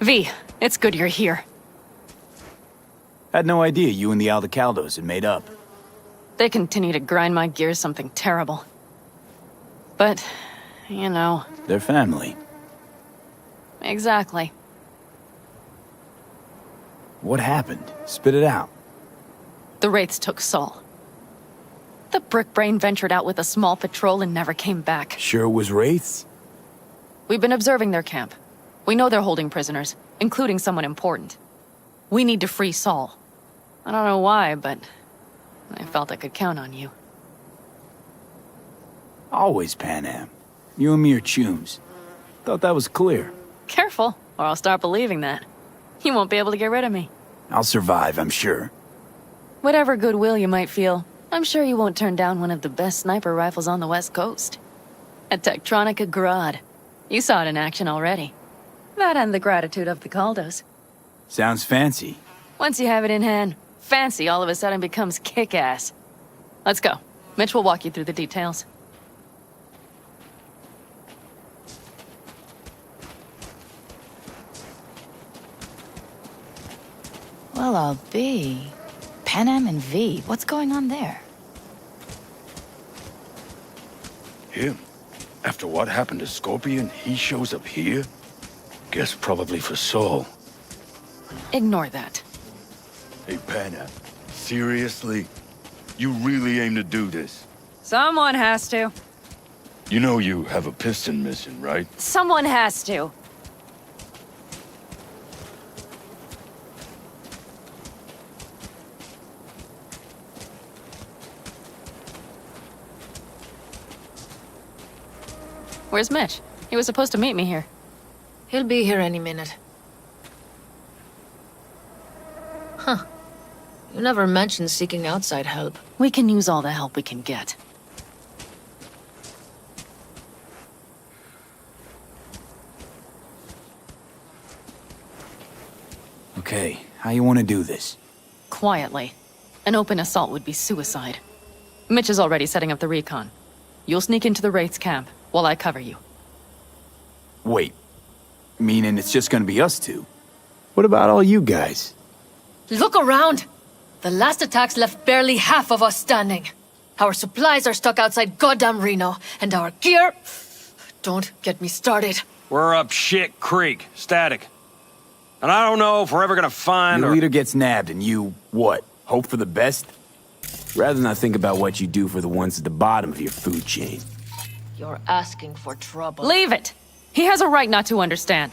V, it's good you're here. Had no idea you and the Aldecaldos had made up. They continue to grind my gears something terrible. But, you know... They're family. Exactly. What happened? Spit it out. The Wraiths took Saul. The Brickbrain ventured out with a small patrol and never came back. Sure it was Wraiths? We've been observing their camp. We know they're holding prisoners, including someone important. We need to free Saul. I don't know why, but I felt I could count on you. Always Pan Am. You and me are chums. Thought that was clear. Careful, or I'll start believing that. You won't be able to get rid of me. I'll survive, I'm sure. Whatever goodwill you might feel, I'm sure you won't turn down one of the best sniper rifles on the West Coast. A Tektronica Grad. You saw it in action already. That and the gratitude of the Caldos. Sounds fancy. Once you have it in hand, fancy all of a sudden becomes kick-ass. Let's go. Mitch will walk you through the details. Well, I'll be. Pan Am and V, what's going on there? Him? After what happened to Scorpion, he shows up here? Guess probably for Saul. Ignore that. Hey, Panna. Seriously? You really aim to do this? Someone has to. You know you have a piston mission, right? Someone has to. Where's Mitch? He was supposed to meet me here. He'll be here any minute. Huh. You never mentioned seeking outside help. We can use all the help we can get. Okay, how you want to do this? Quietly. An open assault would be suicide. Mitch is already setting up the recon. You'll sneak into the Wraith's camp, while I cover you. Wait, meaning it's just gonna be us two? What about all you guys? Look around! The last attacks left barely half of us standing. Our supplies are stuck outside goddamn Reno, and our gear... Don't get me started. We're up shit creek, static. And I don't know if we're ever gonna find Your leader gets nabbed and you, what, hope for the best? Rather not think about what you do for the ones at the bottom of your food chain. You're asking for trouble. Leave it! He has a right not to understand.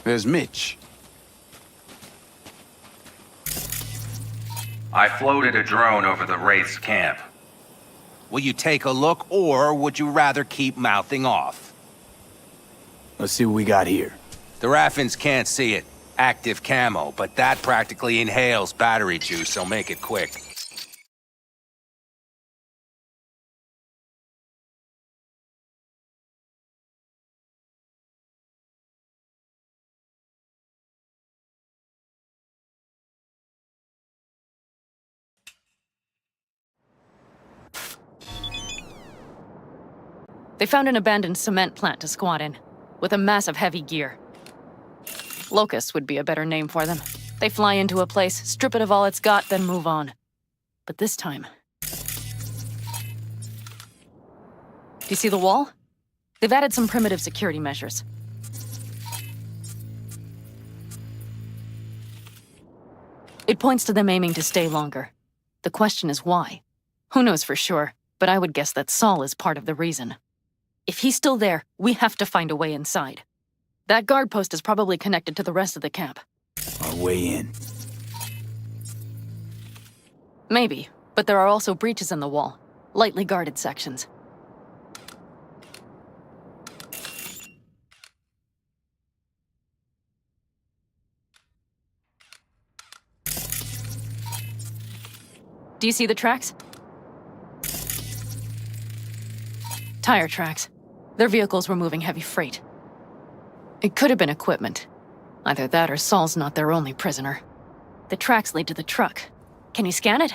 There's Mitch. I floated a drone over the Wraith's camp. Will you take a look, or would you rather keep mouthing off? Let's see what we got here. The Raffins can't see it. Active camo, but that practically inhales battery juice, so make it quick. They found an abandoned cement plant to squat in, with a massive heavy gear. Locusts would be a better name for them. They fly into a place, strip it of all it's got, then move on. But this time... Do you see the wall? They've added some primitive security measures. It points to them aiming to stay longer. The question is why? Who knows for sure, but I would guess that Saul is part of the reason. If he's still there, we have to find a way inside. That guard post is probably connected to the rest of the camp. Our way in. Maybe, but there are also breaches in the wall. Lightly guarded sections. Do you see the tracks? Tire tracks. Their vehicles were moving heavy freight. It could have been equipment. Either that or Saul's not their only prisoner. The tracks lead to the truck. Can you scan it?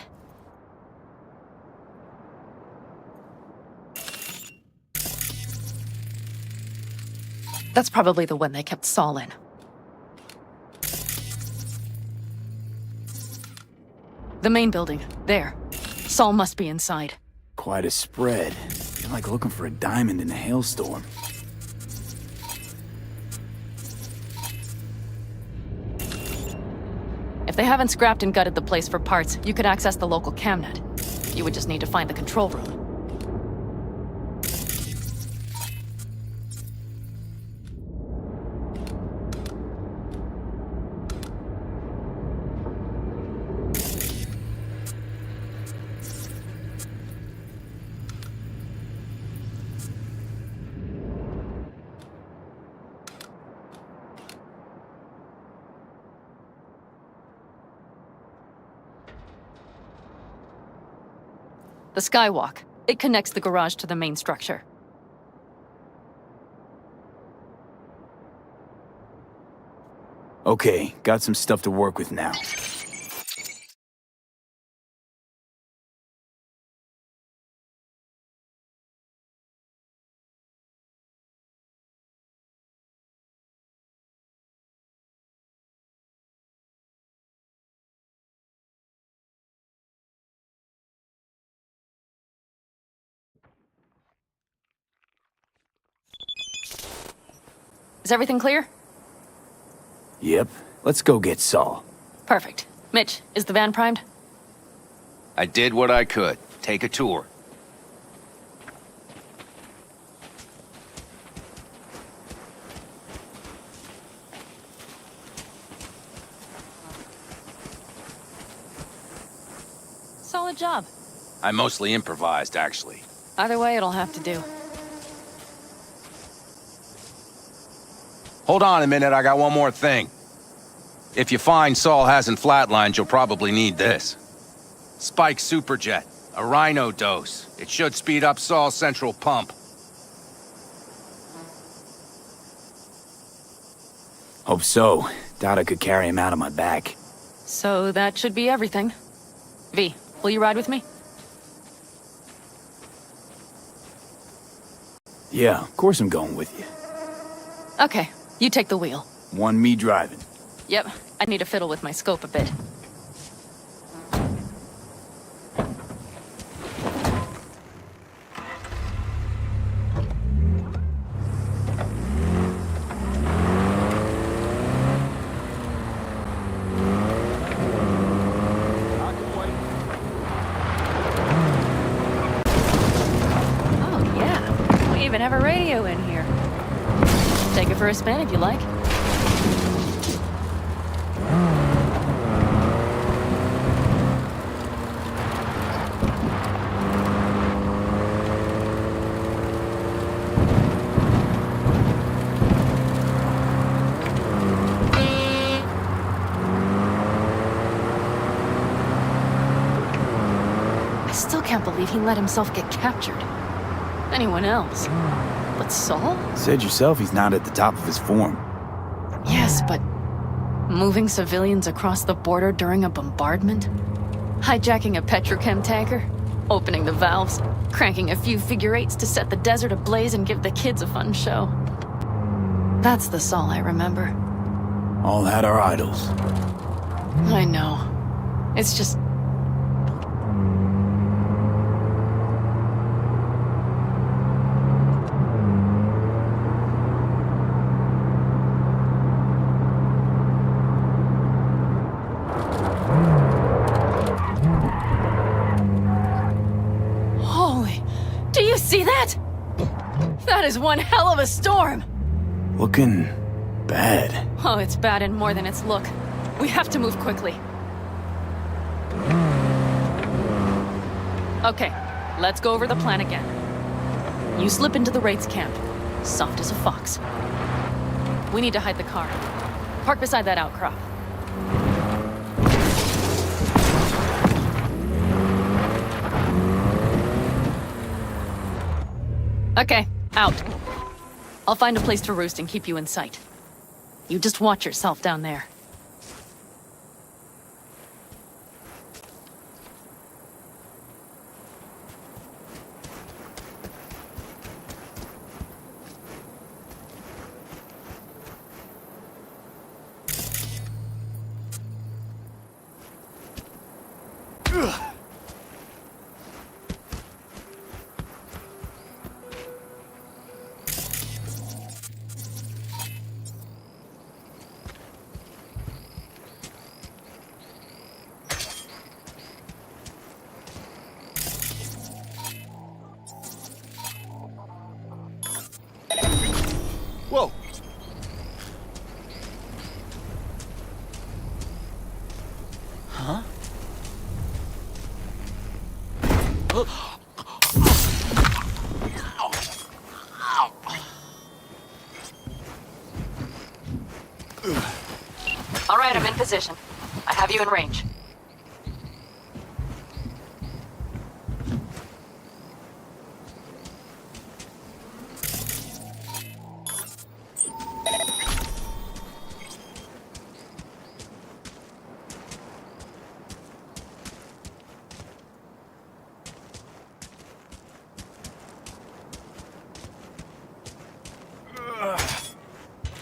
That's probably the one they kept Saul in. The main building. There. Saul must be inside. Quite a spread. You're like looking for a diamond in a hailstorm. If they haven't scrapped and gutted the place for parts, you could access the local camnet. You would just need to find the control room. The skywalk. It connects the garage to the main structure. Okay, got some stuff to work with now. Is everything clear? Yep. Let's go get Saul. Perfect. Mitch, is the van primed? I did what I could. Take a tour. Solid job. I mostly improvised, actually. Either way, it'll have to do. Hold on a minute, I got one more thing. If you find Saul hasn't flatlined, you'll probably need this. Spike Superjet, a rhino dose. It should speed up Saul's central pump. Hope so. Doubt I could carry him out on my back. So that should be everything. V, will you ride with me? Yeah, of course I'm going with you. Okay, you take the wheel. One me driving. Yep, I need to fiddle with my scope a bit. Have a radio in here. Take it for a spin if you like. I still can't believe he let himself get captured. Anyone else? But Saul? Said yourself he's not at the top of his form. Yes, but moving civilians across the border during a bombardment? Hijacking a petrochem tanker? Opening the valves? Cranking a few figure eights to set the desert ablaze and give the kids a fun show? That's the Saul I remember. All had our idols. I know. It's just... See that? That is one hell of a storm! Looking bad. Oh, it's bad and more than its look. We have to move quickly. Okay, let's go over the plan again. You slip into the Wraith's camp, soft as a fox. We need to hide the car. Park beside that outcrop. Okay, out. I'll find a place to roost and keep you in sight. You just watch yourself down there. Whoa! Huh? All right, I'm in position. I have you in range.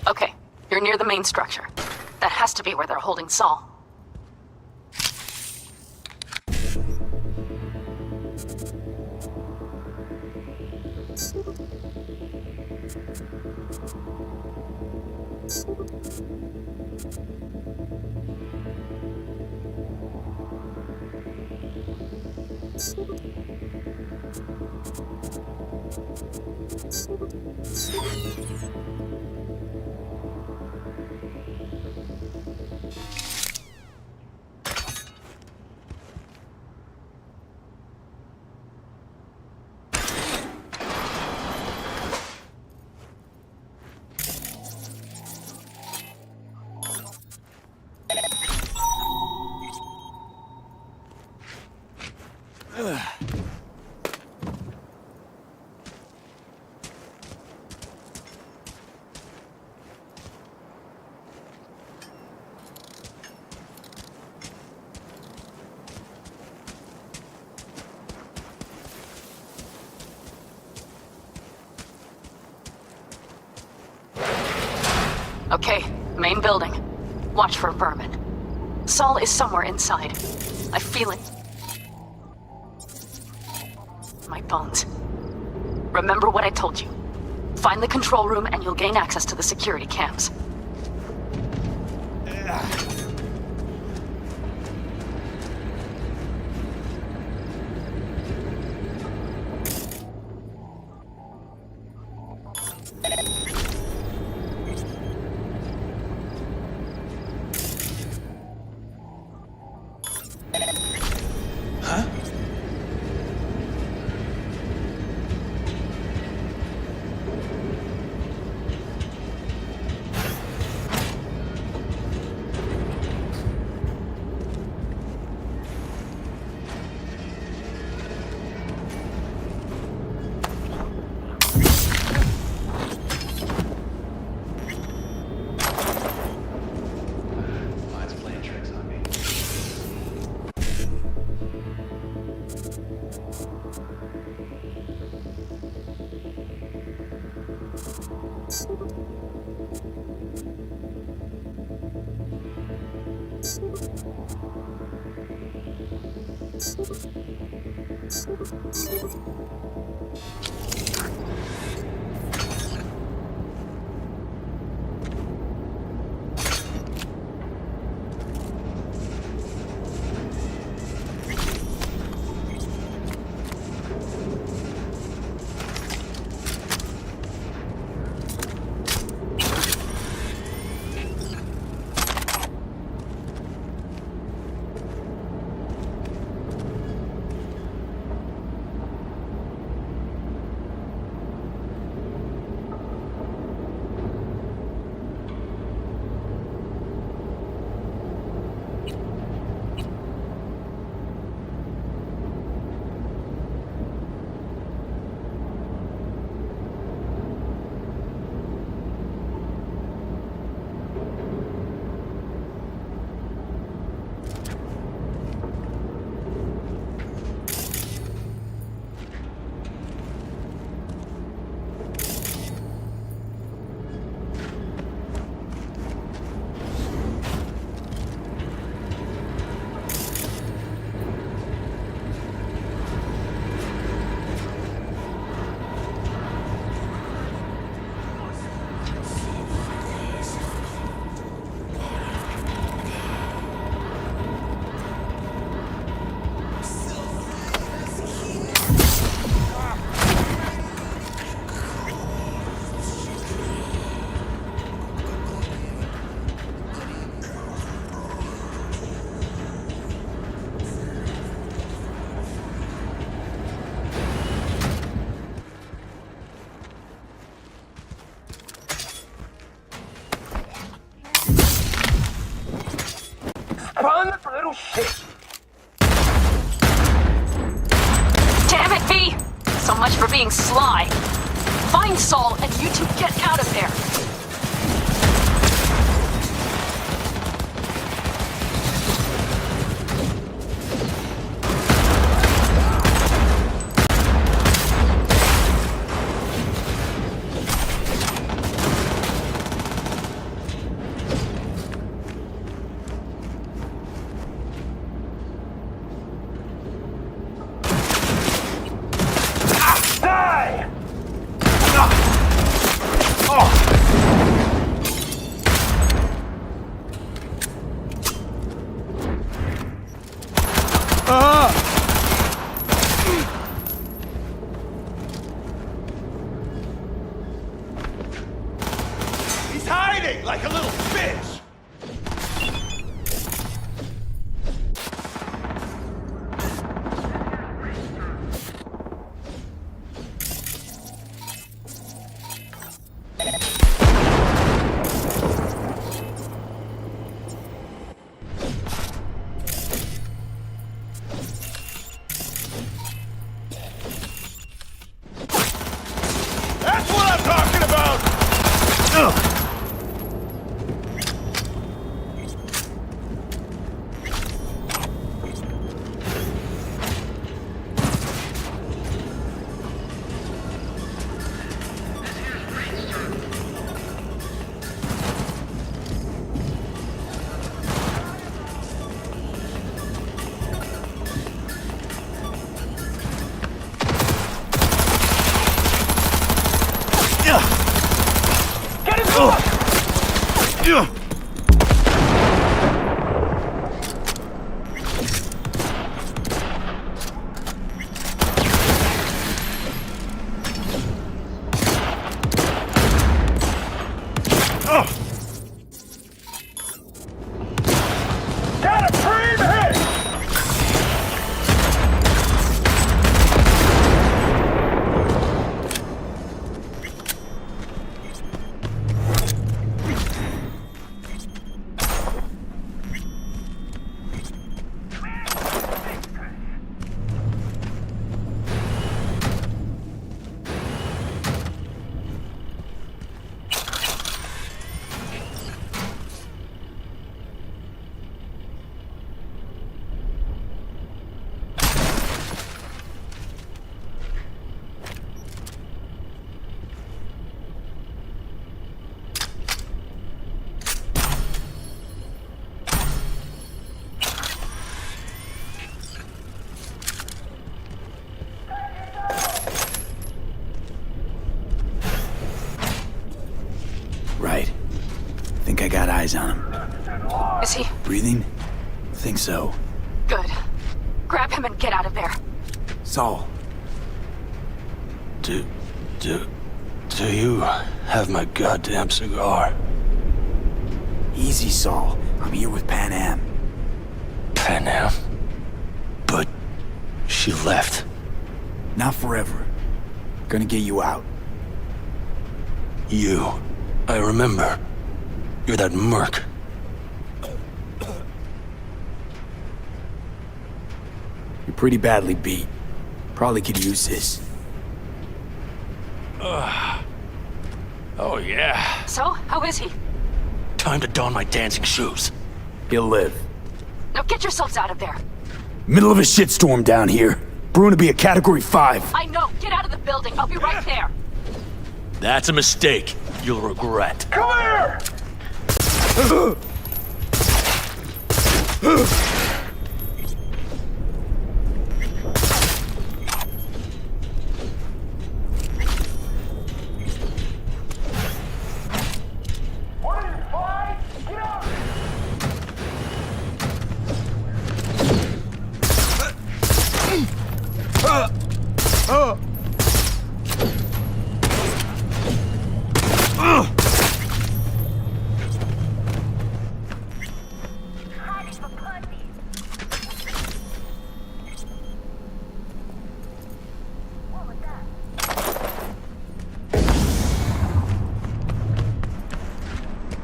Okay, you're near the main structure. That has to be where they're holding Saul. Okay, main building. Watch for vermin. Saul is somewhere inside. I feel it. My bones. Remember what I told you. Find the control room and you'll gain access to the security cams. Shit. Damn it, V! So much for being sly. Find Saul and you two get out of there. He's hiding like a little fish! That's what I'm talking about! Get him off! Got a free hit! Right. Think I got eyes on him. Is he? Breathing? Think so. Good. Grab him and get out of there. Saul. Do you have my goddamn cigar? Easy, Saul. I'm here with Pan Am. Pan Am? But she left. Not forever. Gonna get you out. You. I remember. You're that merc. You're pretty badly beat. Probably could use this. Oh, yeah. So, how is he? Time to don my dancing shoes. He'll live. Now get yourselves out of there. Middle of a shitstorm down here. Brewing to be a Category 5. I know. Get out of the building. I'll be right there. That's a mistake. You'll regret. Come here!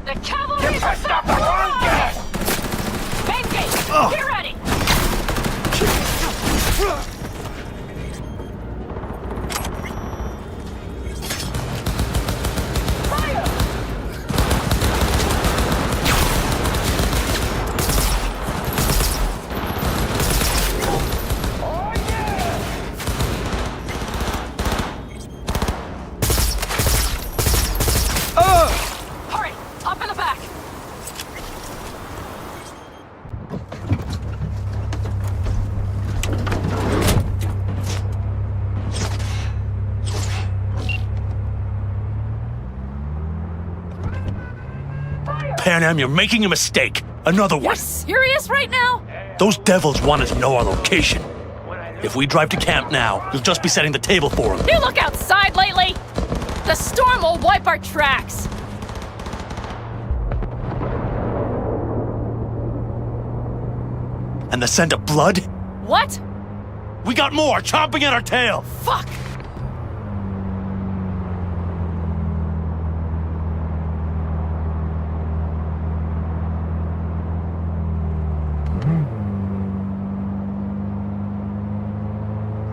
The cavalry's are set for gas! Main gate, get ready! Hurry, up in the back! Pan Am, you're making a mistake. Another one. You're serious right now? Those devils wanted to know our location. If we drive to camp now, you'll just be setting the table for them. You look outside lately? The storm will wipe our tracks. And the scent of blood? What? We got more chomping at our tail! Fuck!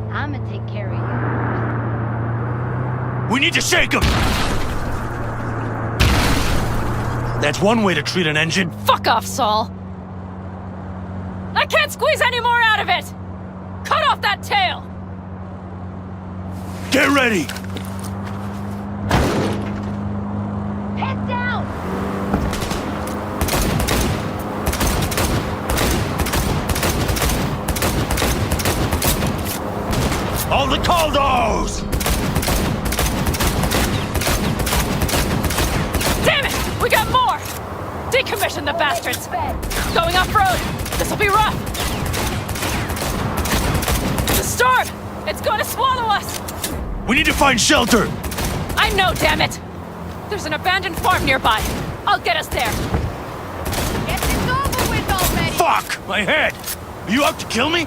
I'ma take care of you. We need to shake them! That's one way to treat an engine. Fuck off, Saul. I can't squeeze any more out of it! Cut off that tail! Get ready! Head down! All the Caldos! Damn it! We got more! Decommission the bastards! Going off-road! This'll be rough! The storm! It's going to swallow us! We need to find shelter! I know, damn it! There's an abandoned farm nearby. I'll get us there. Get this over with already! Fuck! My head! Are you out to kill me?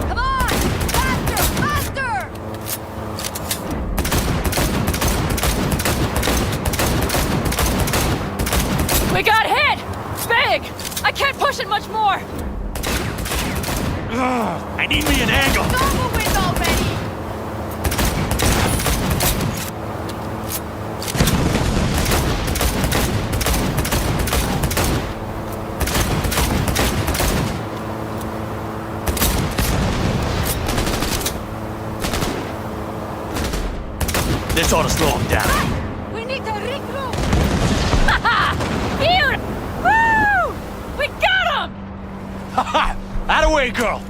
Come on! Faster! Faster! We got hit! Big! I can't push it much more! I need me an angle! It's over with already! This ought to slow him down. We need to regroup! Haha! Beautiful! Woo! We got him! Haha! Attaway, girl!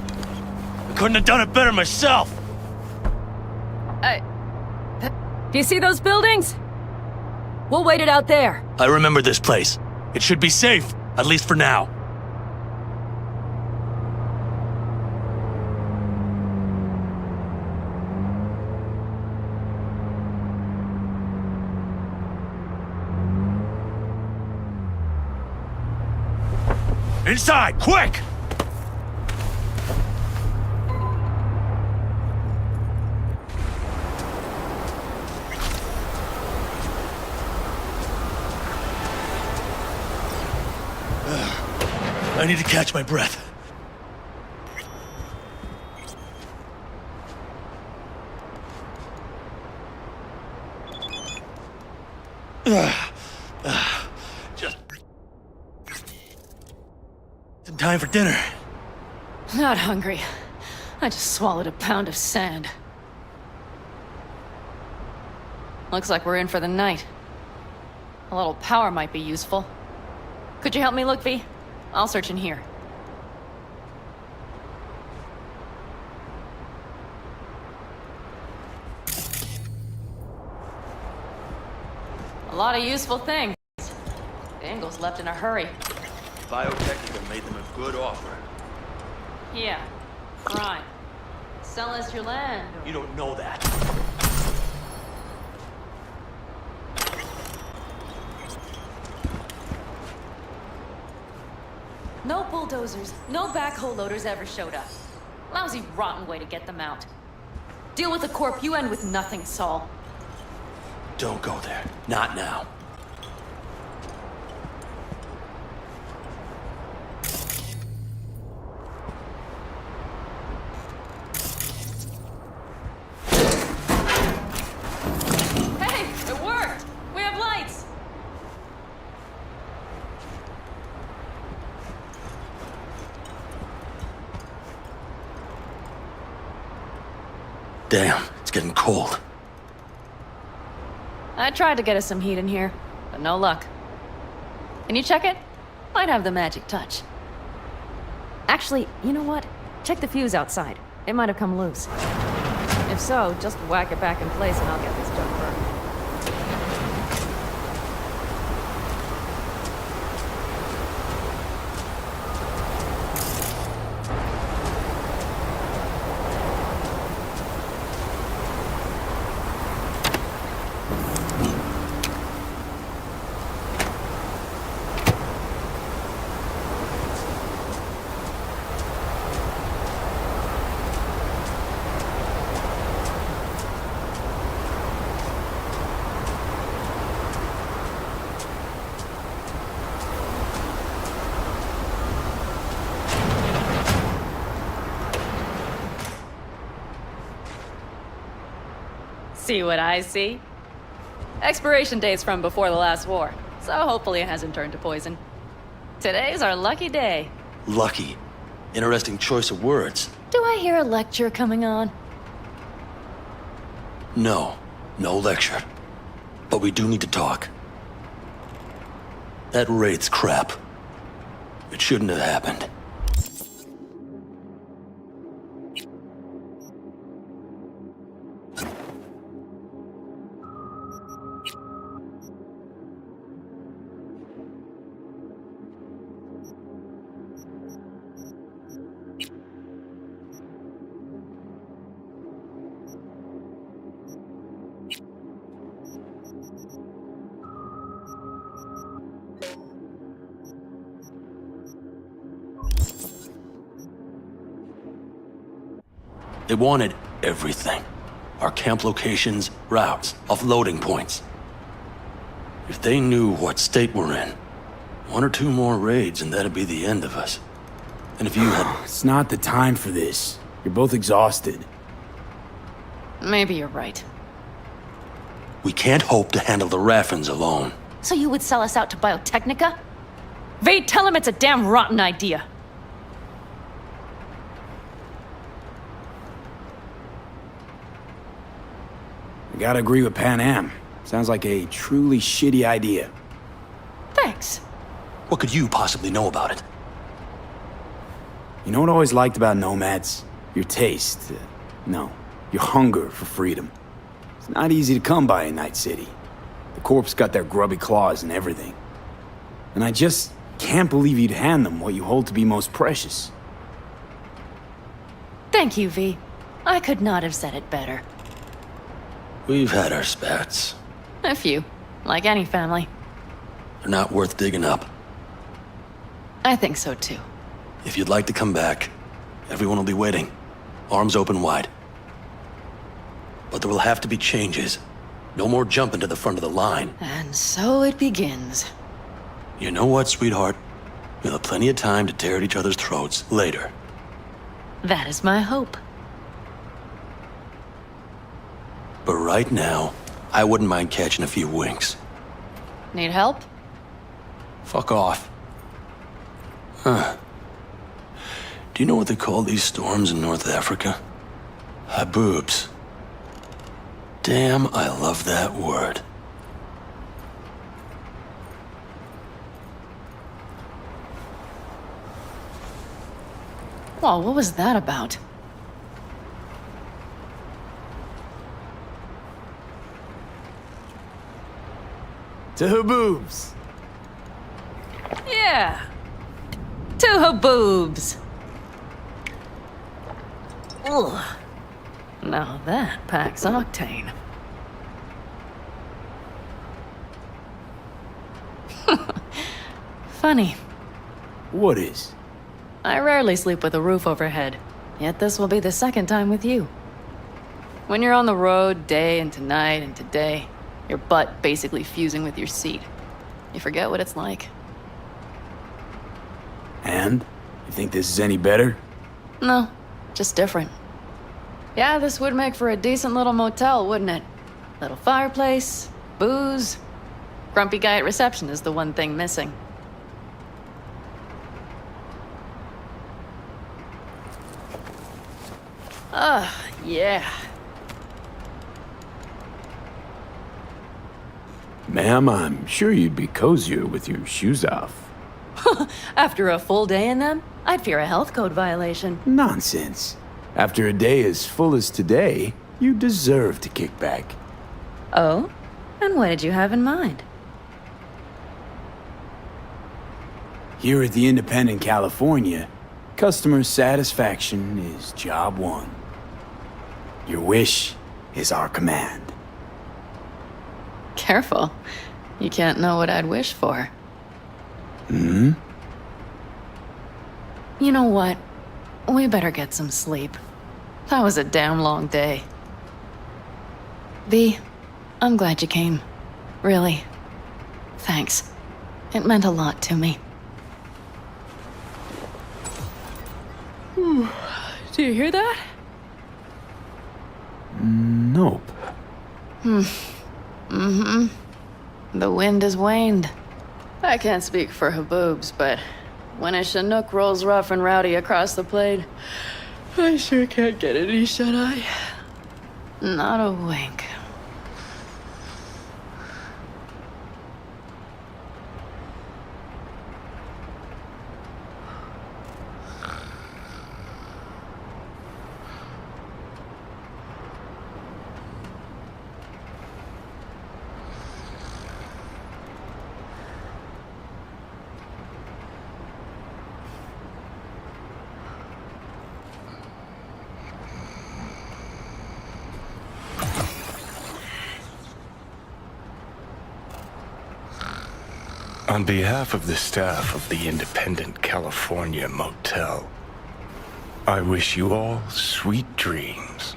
I couldn't have done it better myself! Do you see those buildings? We'll wait it out there. I remember this place. It should be safe, at least for now. Inside, quick! I need to catch my breath. Just in time for dinner. Not hungry. I just swallowed a pound of sand. Looks like we're in for the night. A little power might be useful. Could you help me look, V? I'll search in here. A lot of useful things. Dangle's left in a hurry. Biotechnica made them a good offer. Yeah, right. Sell us your land. You don't know that. No bulldozers, no backhoe loaders ever showed up. Lousy, rotten way to get them out. Deal with the corp, you end with nothing, Saul. Don't go there. Not now. Hey, it worked! We have lights! Damn, it's getting cold. I tried to get us some heat in here, but no luck. Can you check it? Might have the magic touch. Actually, you know what? Check the fuse outside. It might have come loose. If so, just whack it back in place and I'll get this junk burned. See what I see? Expiration date's from before the last war, so hopefully it hasn't turned to poison. Today's our lucky day. Lucky. Interesting choice of words. Do I hear a lecture coming on? No. No lecture. But we do need to talk. That Wraith's crap. It shouldn't have happened. They wanted everything. Our camp locations, routes, offloading points. If they knew what state we're in, 1 or 2 more raids and that'd be the end of us. And if you had... It's not the time for this. You're both exhausted. Maybe you're right. We can't hope to handle the Raffens alone. So you would sell us out to Biotechnica? Vade, tell him it's a damn rotten idea. I gotta agree with Pan Am. Sounds like a truly shitty idea. Thanks. What could you possibly know about it? You know what I always liked about nomads? Your taste. No, your hunger for freedom. It's not easy to come by in Night City. The Corps got their grubby claws and everything. And I just can't believe you'd hand them what you hold to be most precious. Thank you, V. I could not have said it better. We've had our spats. A few, like any family. They're not worth digging up. I think so too. If you'd like to come back, everyone will be waiting. Arms open wide. But there will have to be changes. No more jumping to the front of the line. And so it begins. You know what, sweetheart? We'll have plenty of time to tear at each other's throats later. That is my hope. But right now, I wouldn't mind catching a few winks. Need help? Fuck off. Huh. Do you know what they call these storms in North Africa? Haboobs. Damn, I love that word. Well, what was that about? To Haboobs! Yeah. To Haboobs. Ugh. Now that packs octane. Funny. What is? I rarely sleep with a roof overhead, yet this will be the second time with you. When you're on the road day into night into day, your butt basically fusing with your seat, you forget what it's like. And? You think this is any better? No, just different. Yeah, this would make for a decent little motel, wouldn't it? Little fireplace, booze. Grumpy guy at reception is the one thing missing. Yeah. Ma'am, I'm sure you'd be cozier with your shoes off. After a full day in them, I'd fear a health code violation. Nonsense. After a day as full as today, You deserve to kick back. Oh? And what did you have in mind? Here at the Independent California, customer satisfaction is job one. Your wish is our command. Careful. You can't know what I'd wish for. Hmm? You know what? We better get some sleep. That was a damn long day. V, I'm glad you came. Really. Thanks. It meant a lot to me. Do you hear that? Nope. Mm-hmm. The wind has waned. I can't speak for Haboobs, but when a Chinook rolls rough and rowdy across the plain, I sure can't get any shut-eye. Not a wink. On behalf of the staff of the Independent California Motel, I wish you all sweet dreams.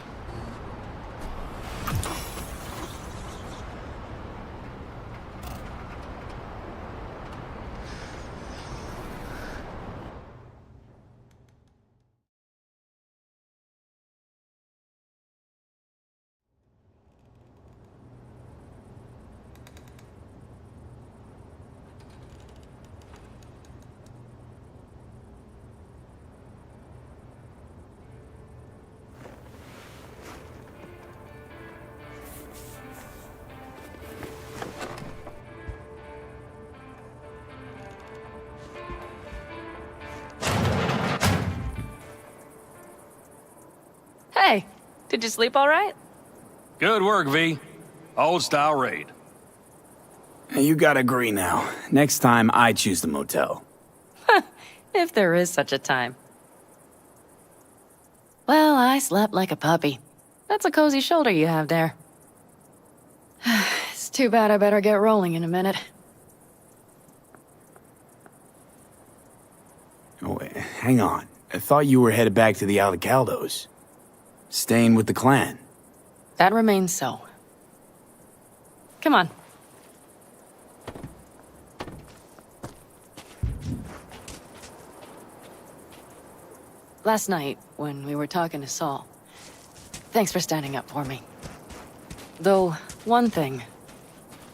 Hey, did you sleep all right? Good work, V. Old style raid. You gotta agree now. Next time, I choose the motel. If there is such a time. Well, I slept like a puppy. That's a cozy shoulder you have there. It's too bad I better get rolling in a minute. Oh, wait, hang on. I thought you were headed back to the Alcaldos. Staying with the clan. That remains so. Come on. Last night, when we were talking to Saul, thanks for standing up for me. Though, one thing.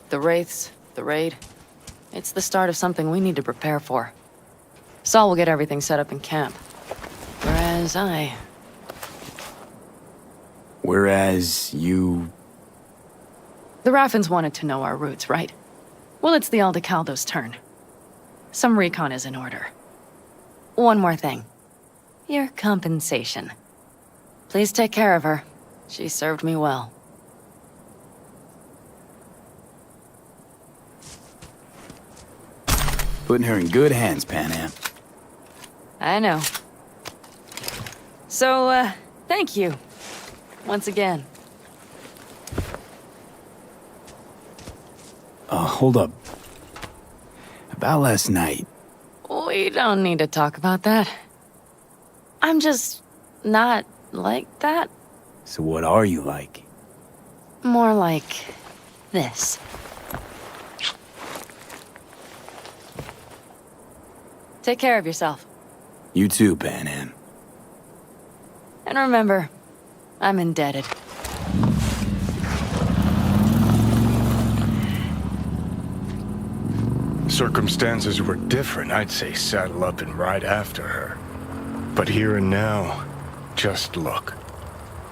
The Wraiths, the raid, it's the start of something we need to prepare for. Saul will get everything set up in camp. Whereas you... The Raffins wanted to know our roots, right? Well, it's the Aldecaldo's turn. Some recon is in order. One more thing. Your compensation. Please take care of her. She served me well. Putting her in good hands, Panam. I know. So, thank you. Once again. Hold up. About last night. We don't need to talk about that. I'm just not like that. So what are you like? More like this. Take care of yourself. You too, Panam. And remember, I'm indebted. Circumstances were different, I'd say saddle up and ride after her. But here and now, just look.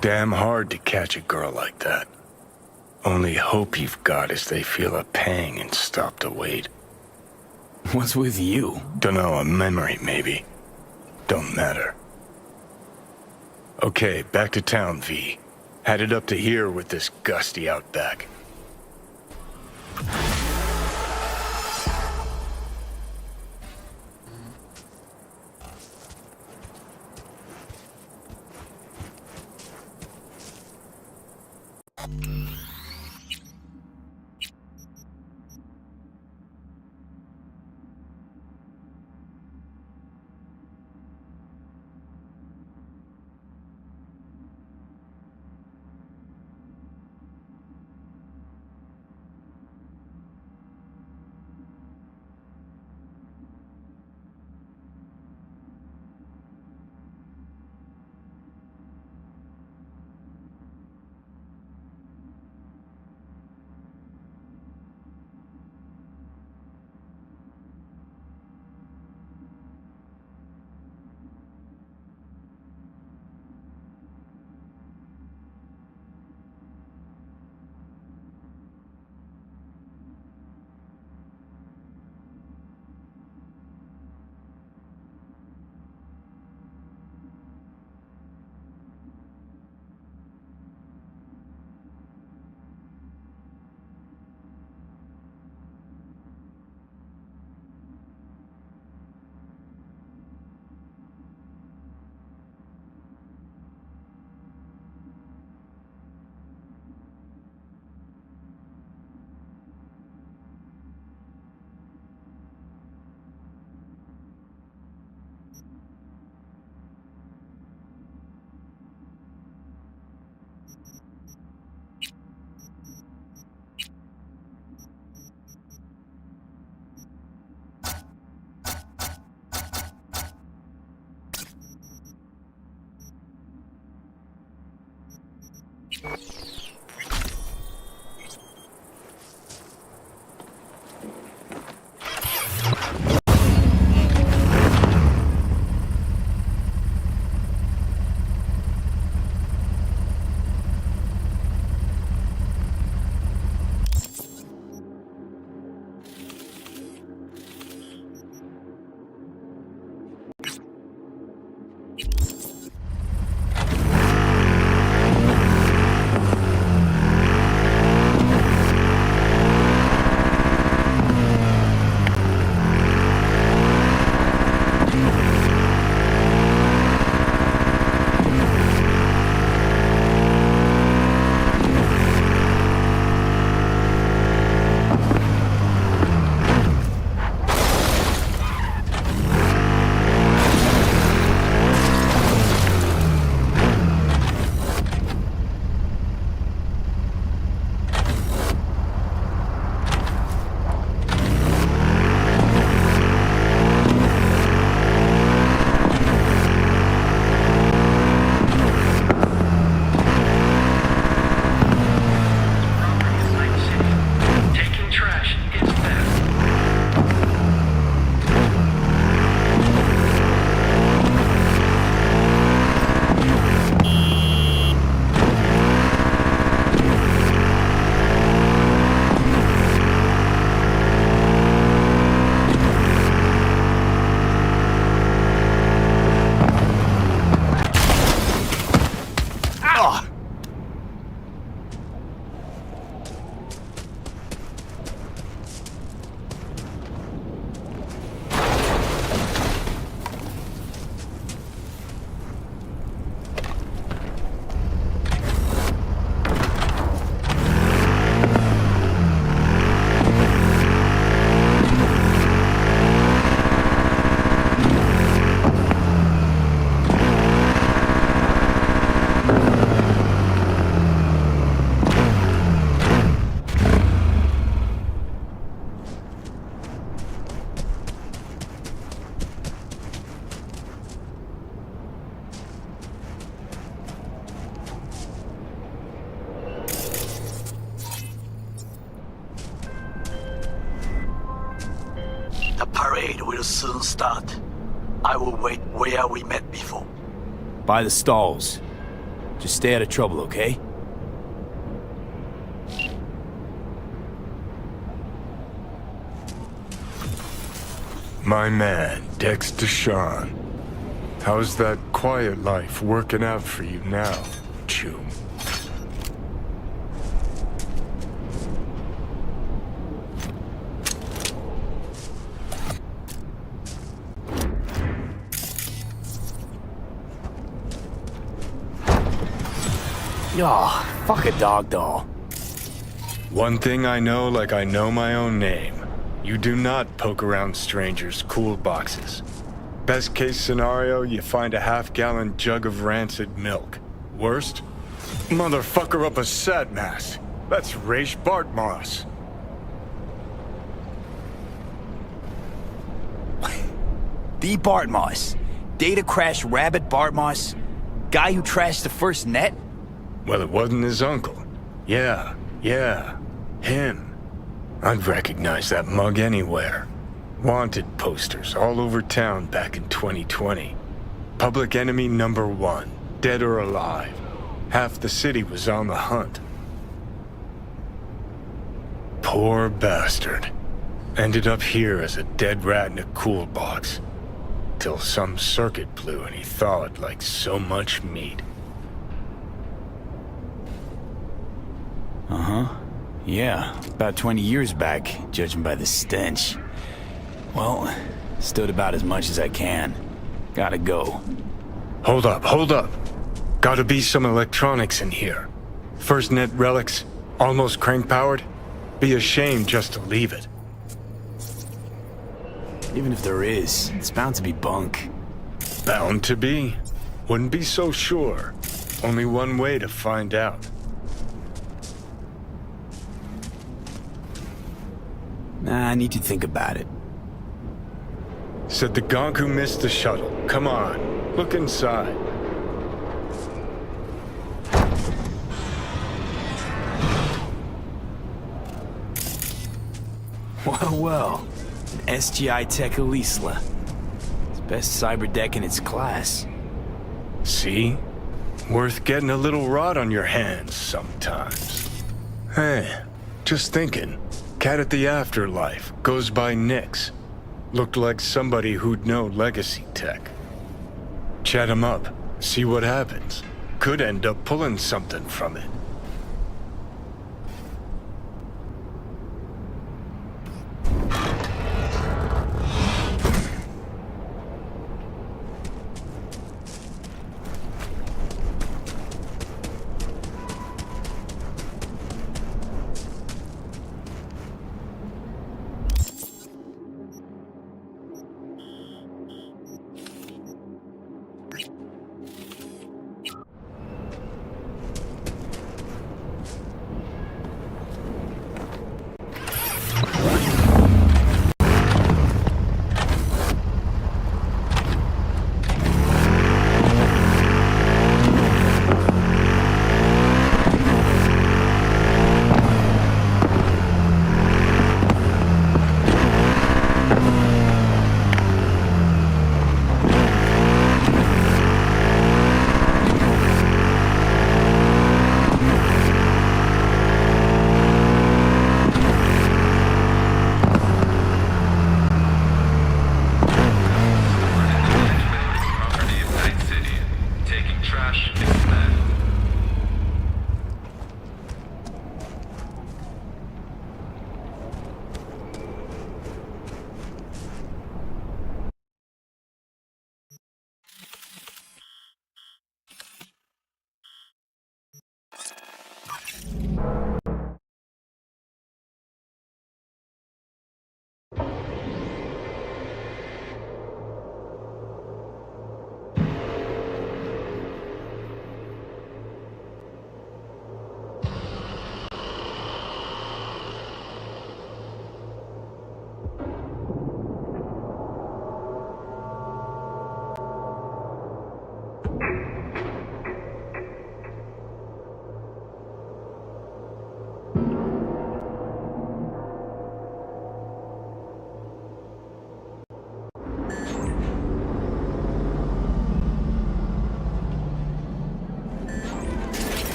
Damn hard to catch a girl like that. Only hope you've got is they feel a pang and stop to wait. What's with you? Dunno, a memory maybe. Don't matter. Okay, back to town, V. Headed up to here with this gusty outback. parade will soon start. I will wait where we met before. By the stalls. Just stay out of trouble, okay? My man, Dexter Shawn. How's that quiet life working out for you now, Chum? Oh, fuck a dog doll. One thing I know like I know my own name. You do not poke around strangers' cool boxes. Best case scenario, you find a half-gallon jug of rancid milk. Worst? Motherfucker up a sat mast. That's Raish Bartmoss. The Bartmoss. Data crash Rabbit Bartmoss. Guy who trashed the first net? Well, it wasn't his uncle. Yeah, him. I'd recognize that mug anywhere. Wanted posters all over town back in 2020. Public enemy #1, dead or alive. Half the city was on the hunt. Poor bastard. Ended up here as a dead rat in a cool box. Till some circuit blew and he thawed like so much meat. Uh-huh. Yeah, about 20 years back, judging by the stench. Well, stood about as much as I can. Gotta go. Hold up. Gotta be some electronics in here. First net relics, almost crank-powered. Be a shame just to leave it. Even if there is, it's bound to be bunk. Bound to be? Wouldn't be so sure. Only one way to find out. Nah, I need to think about it. Said the gonk who missed the shuttle. Come on, look inside. Well. An SGI Tech Elisla. It's best cyber deck in its class. See? Worth getting a little rot on your hands sometimes. Hey, just thinking. Cat at the Afterlife goes by Nix. Looked like somebody who'd know legacy tech. Chat him up, see what happens. Could end up pulling something from it.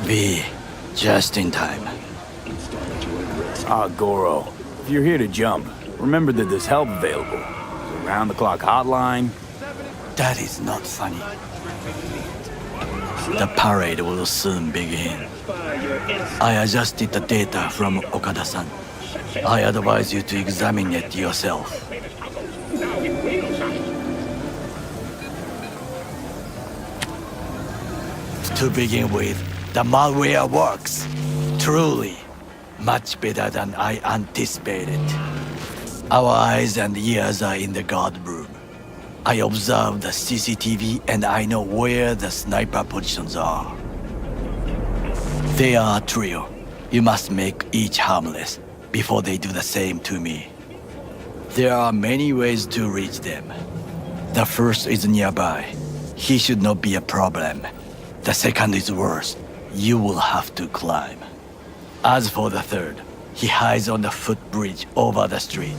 V, just in time. Ah, Goro. If you're here to jump, remembered that there's help available. There's a round-the-clock hotline. That is not funny. The parade will soon begin. I adjusted the data from Okada-san. I advise you to examine it yourself. To begin with, the malware works. Truly, much better than I anticipated. Our eyes and ears are in the guard room. I observed the CCTV and I know where the sniper positions are. They are a trio. You must make each harmless before they do the same to me. There are many ways to reach them. The first is nearby. He should not be a problem. The second is worse. You will have to climb. As for the third, he hides on the footbridge over the street.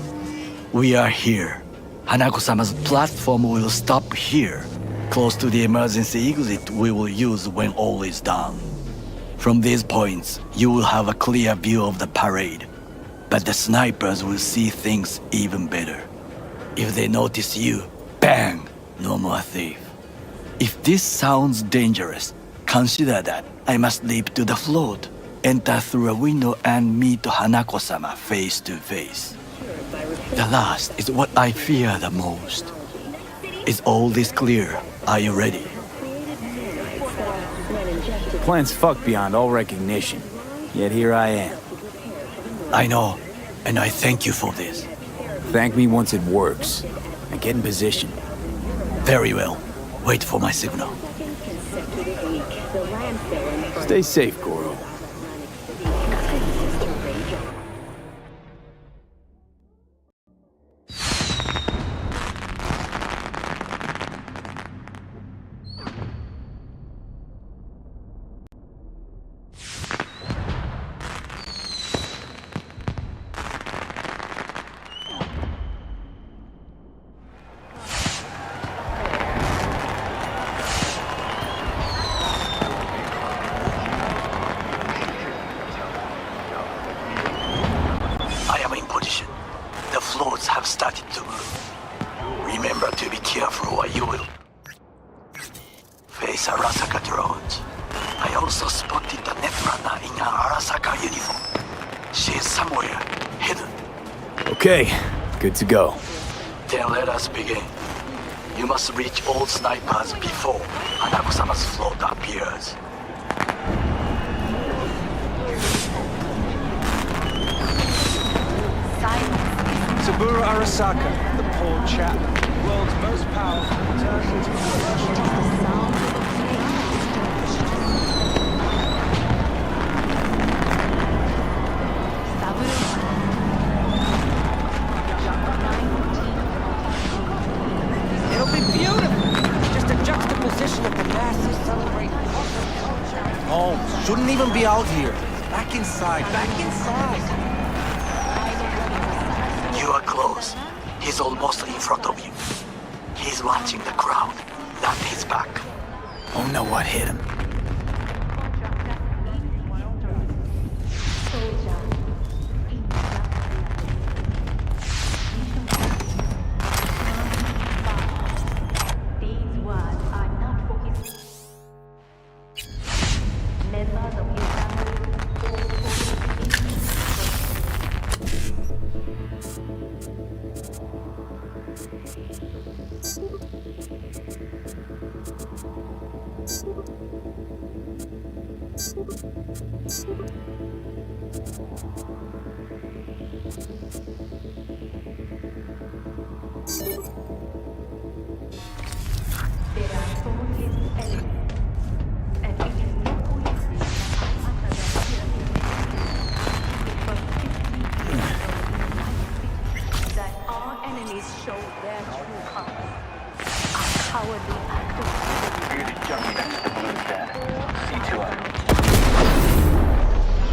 We are here. Hanako-sama's platform will stop here, close to the emergency exit we will use when all is done. From these points, you will have a clear view of the parade, but the snipers will see things even better. If they notice you, bang! No more thief. If this sounds dangerous, consider that I must leap to the float, enter through a window and meet Hanako-sama face to face. The last is what I fear the most. Is all this clear? Are you ready? The plan's fucked beyond all recognition, yet here I am. I know, and I thank you for this. Thank me once it works. Now get in position. Very well. Wait for my signal. Stay safe, Goro. Okay, good to go. Then let us begin. You must reach all snipers before Hanako-sama's float appears. Saburo Arasaka, the poor chap, world's most powerful, turned into shouldn't even be out here. Back inside, back inside. You are close. He's almost in front of you. He's watching the crowd, not his back. Oh no, what hit him?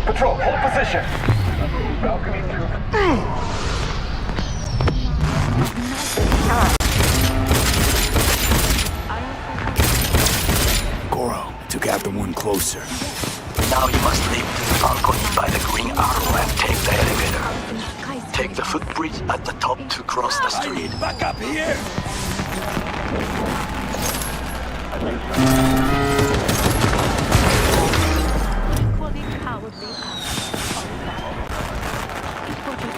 Patrol, hold position. Balcony through. Goro, took out the one closer. Now you must leap to the balcony by the green arrow and take the elevator. Take the footbridge at the top street. Back up here! Equally cowardly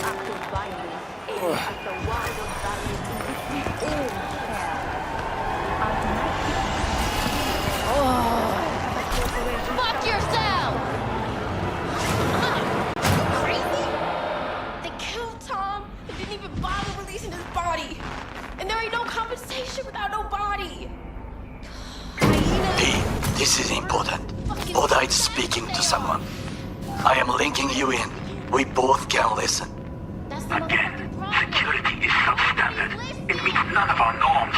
act of violence aimed at the wider values in which we all share. Fuck yourself! Crazy? They killed Tom and didn't even bother releasing his body. And there ain't no compensation without no body. P, this is important. Oda is speaking to someone. I am linking you in. We both can listen. Again, security is substandard. It meets none of our norms.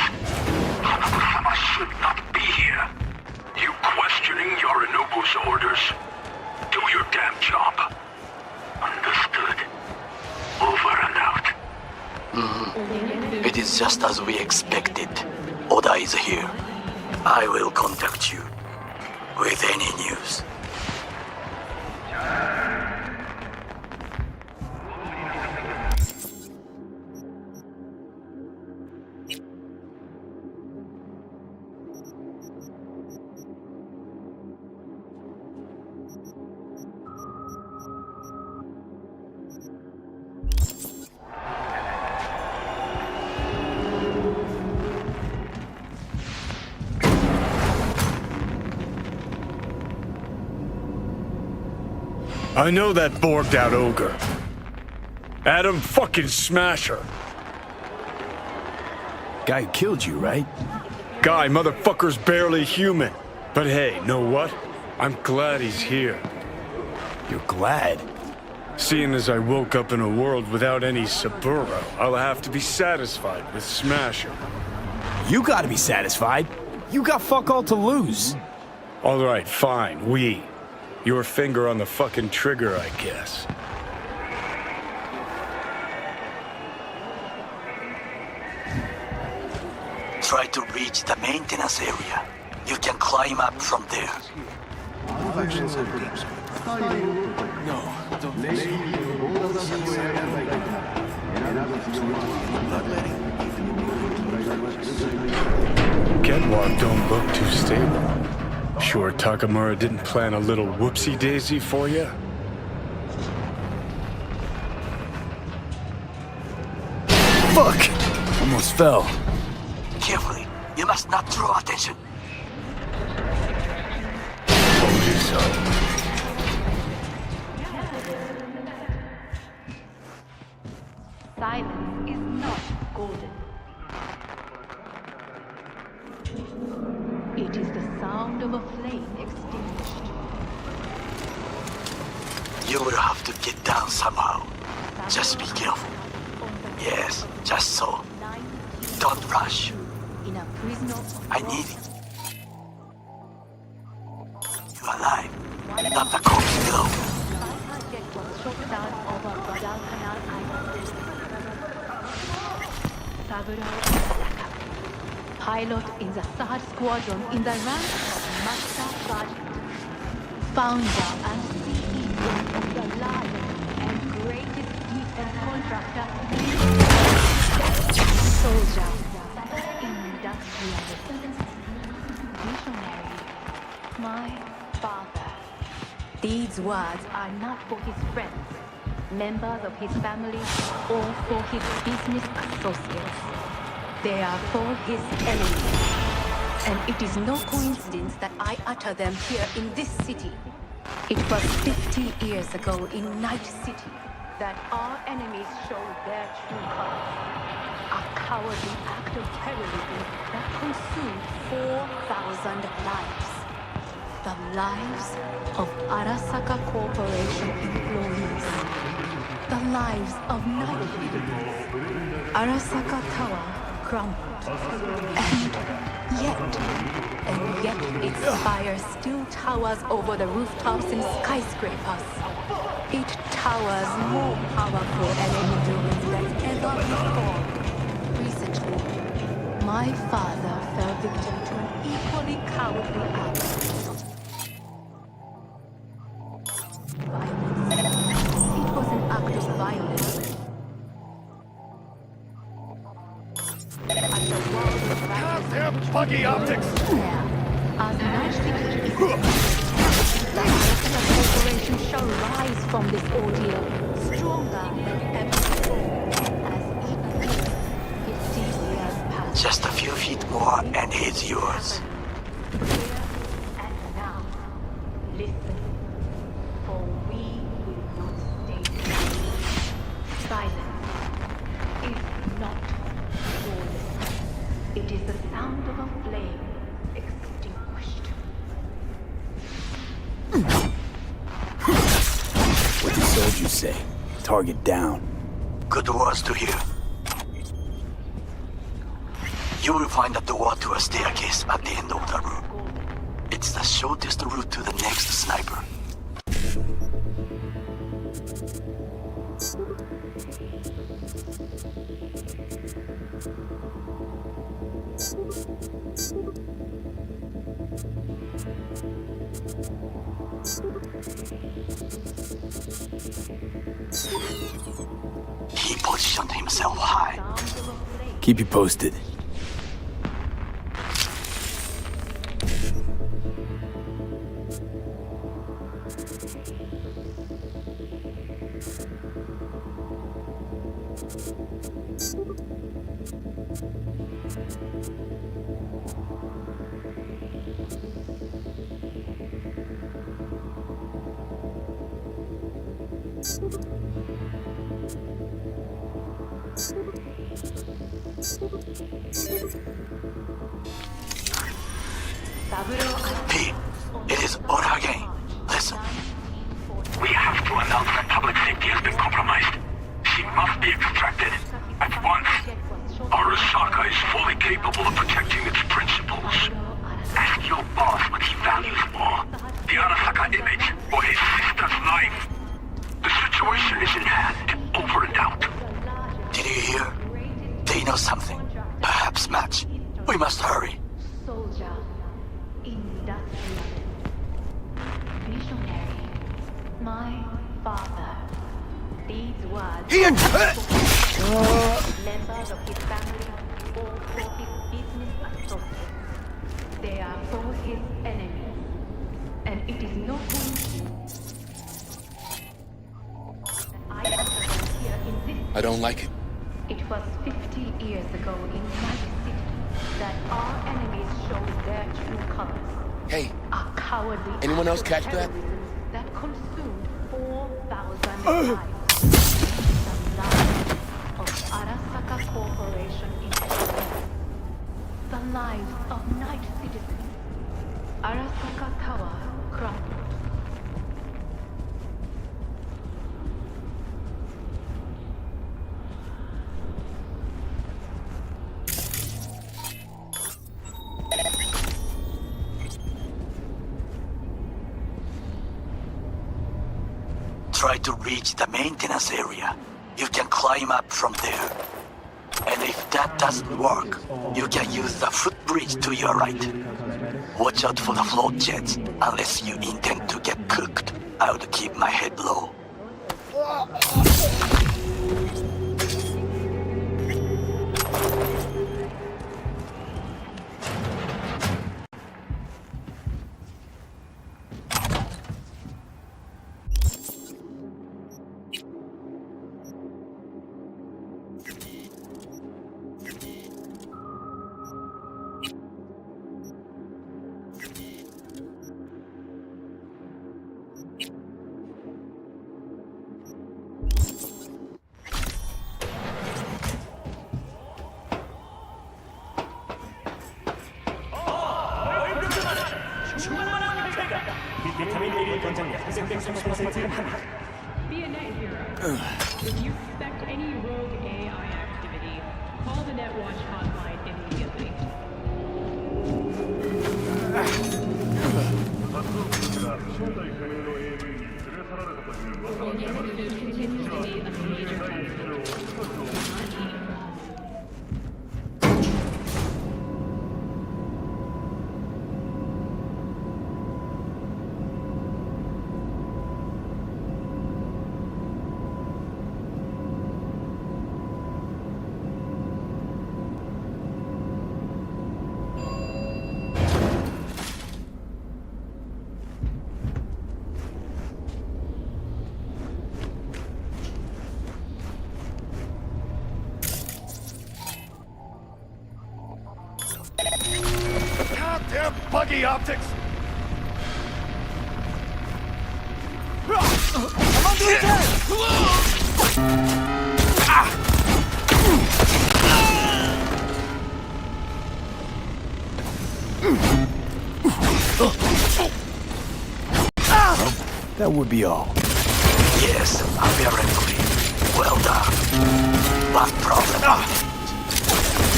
Hanako-sama should not be here. You questioning Yorinobu's orders? Do your damn job. Understood. Over and out. It is just as we expected. Oda is here. I will contact you with any news. I know that borged out ogre. Adam fucking Smasher. Guy who killed you, right? Guy, motherfucker's barely human. But hey, know what? I'm glad he's here. You're glad? Seeing as I woke up in a world without any Saburo, I'll have to be satisfied with Smasher. You gotta be satisfied. You got fuck all to lose. All right, fine, we. Your finger on the fucking trigger, I guess. Try to reach the maintenance area. You can climb up from there. Catwalk don't look too stable. Sure Takamura didn't plan a little whoopsie-daisy for you? Fuck! Almost fell. Carefully. You must not draw attention. Told you so. Silence is not golden. It is the sound of a flame extinguished. You will have to get down somehow. Just be careful. Yes, just so. Don't rush. In a prison I need it. You're alive. Not the corpse below. was shot down over Guadalcanal Island. Saburo Arasaka, pilot in the 3rd Squadron in the rank of Master Sergeant, founder and CEO of the largest and greatest defense contractor, soldier, industrialist, visionary, my father. These words are not for his friends, members of his family, or for his business associates. They are for his enemies. And it is no coincidence that I utter them here in this city. It was 50 years ago in Night City that our enemies showed their true colors. A cowardly act of terrorism that consumed 4,000 lives. The lives of Arasaka Corporation employees. The lives of night citizens. Arasaka Tower crumbled. And yet its spire still towers over the rooftops and skyscrapers. It towers more powerful and enduring than ever before. Recently, my father fell victim to an equally cowardly act. It was an act of violence. Buggy optics! As night citizens, the corporation shall rise from this ordeal stronger than ever before, as each 50 years pass. Just a few feet more and it's yours. And now, listen, for we will not stay silent. Silence is not lawlessness. It is the sound of a flame extinguished. What did soldiers say? Target down. Good words to hear. You will find a door to a staircase at the end of the room. It's the shortest route to the next sniper. He positioned himself high. Keep you posted. P, it is Ora again. Listen. We have to announce that public safety has been compromised. She must be extracted. At once. Arasaka is fully capable of protecting its principles. Ask your boss what he values more. The Arasaka image or his sister's life. The situation is in hand. Over and out. Did you hear? They know something. Perhaps match. We must hurry. Soldier, industrialist, visionary, my father. These words members of his family or for his business associates. They are for his enemies, and it is not I don't like it. It was 50 years ago in Night City that our enemies showed their true colors. Hey, A cowardly anyone else act of catch that? terrorism that consumed 4,000 lives. The lives of Arasaka Corporation in Japan. The lives of night citizens. Arasaka Tower crumbled. Try to reach the maintenance area. You can climb up from there. And if that doesn't work, you can use the footbridge to your right. Watch out for the float jets, unless you intend to get cooked. I would keep my head low. If you suspect any rogue AI activity, call the Netwatch hotline immediately. Goddamn buggy optics! I'm under attack! That would be all. Yes, apparently. Well done. One problem.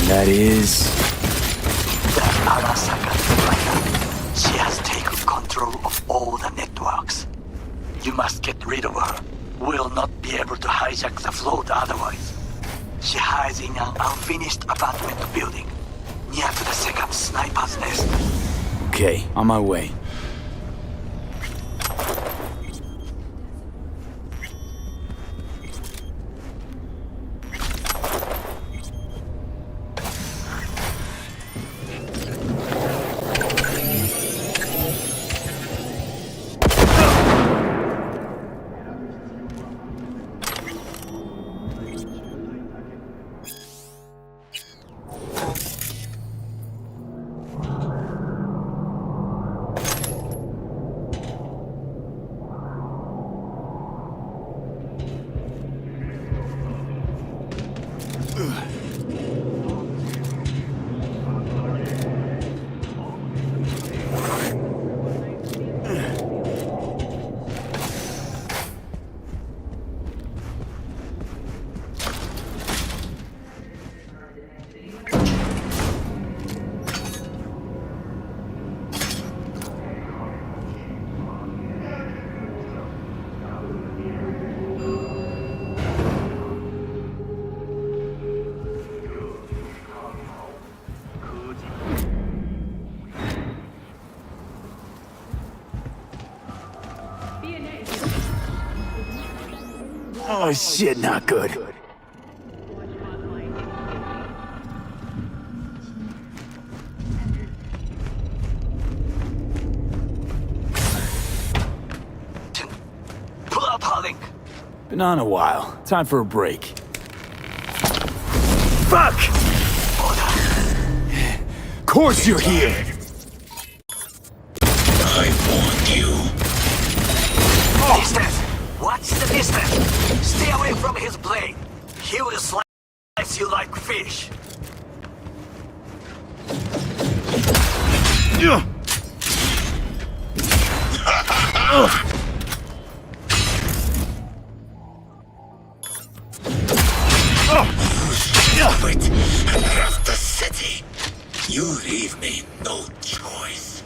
That is... That Arasaka Tsuruya. She has taken control of all the networks. You must get rid of her. We'll not be able to hijack the float otherwise. She hides in an unfinished apartment building, near to the second sniper's nest. Okay, on my way. Oh shit, not good. Pull up, Harling. Been on a while. Time for a break. Fuck! Of course you're here! I warned you. Distance! Watch the distance! Stay away from his blade. He will slice you like fish. Stop it and left the city. You leave me no choice.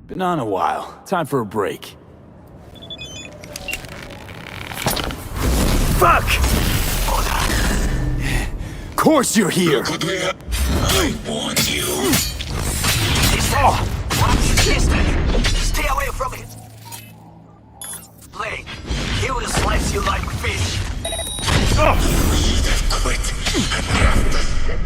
Been on a while. Time for a break. Fuck! Of course you're here! I warned you. What's this? Stay away from it! Blake, he will slice you like fish. You should have quit and left the city.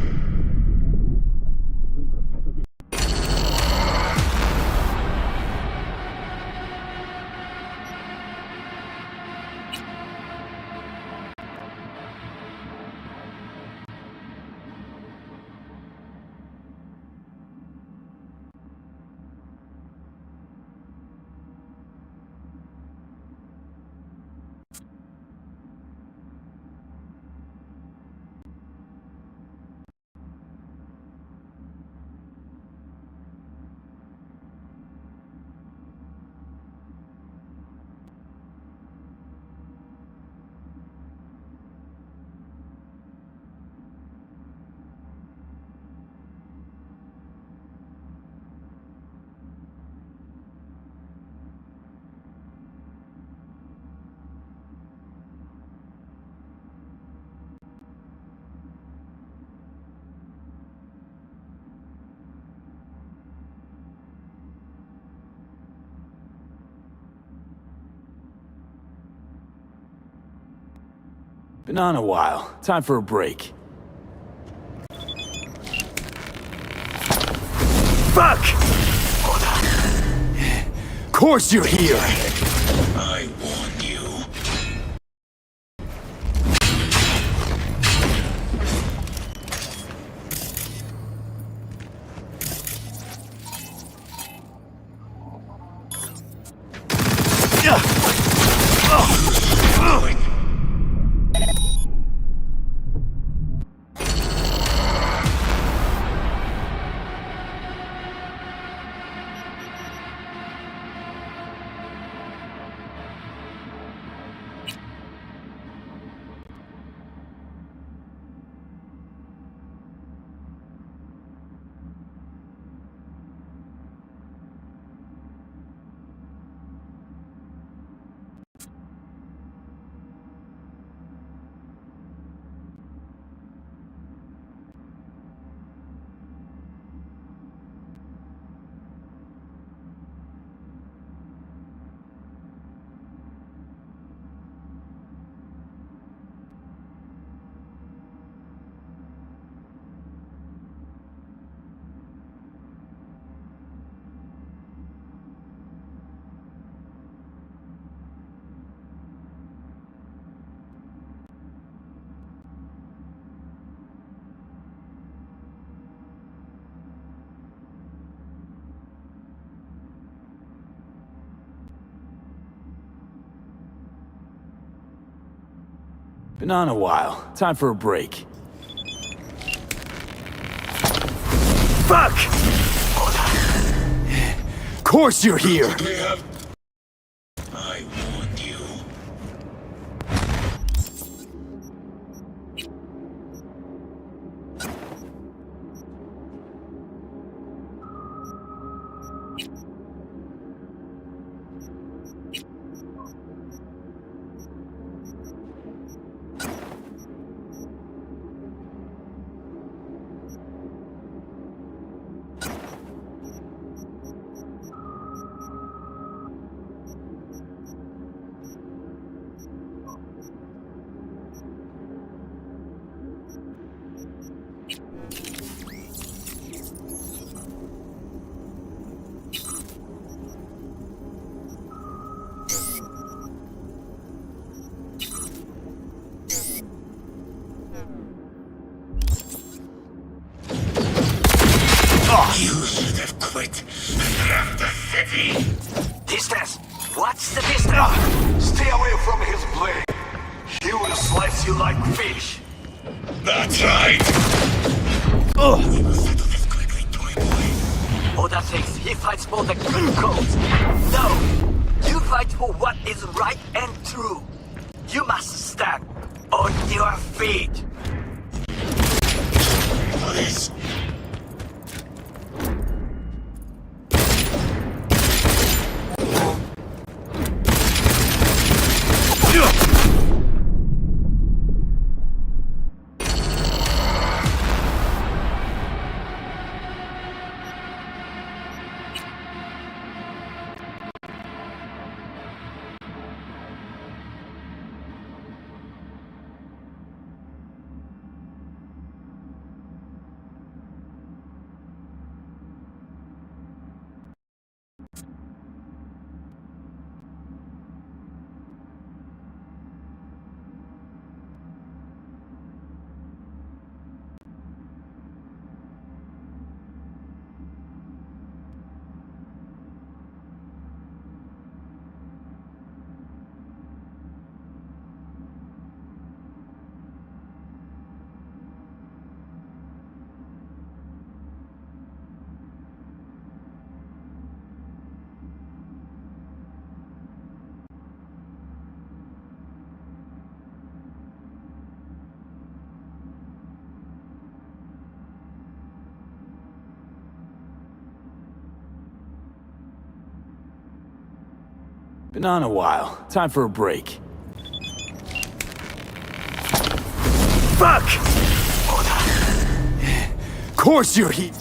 Been on a while. Time for a break. Fuck! Of course you're here! I warned you. Been on a while. Time for a break. Fuck! Of course you're here! I warned you. You should have quit and left the city. Distance! What's the distance? Stay away from his blade. He will slice you like fish. That's right. We will settle this quickly, toy boy. Oda thinks he fights for the good cause. No! You fight for what is right and true. You must stand on your feet. Please. Been on a while. Time for a break. Fuck! Of course you're here.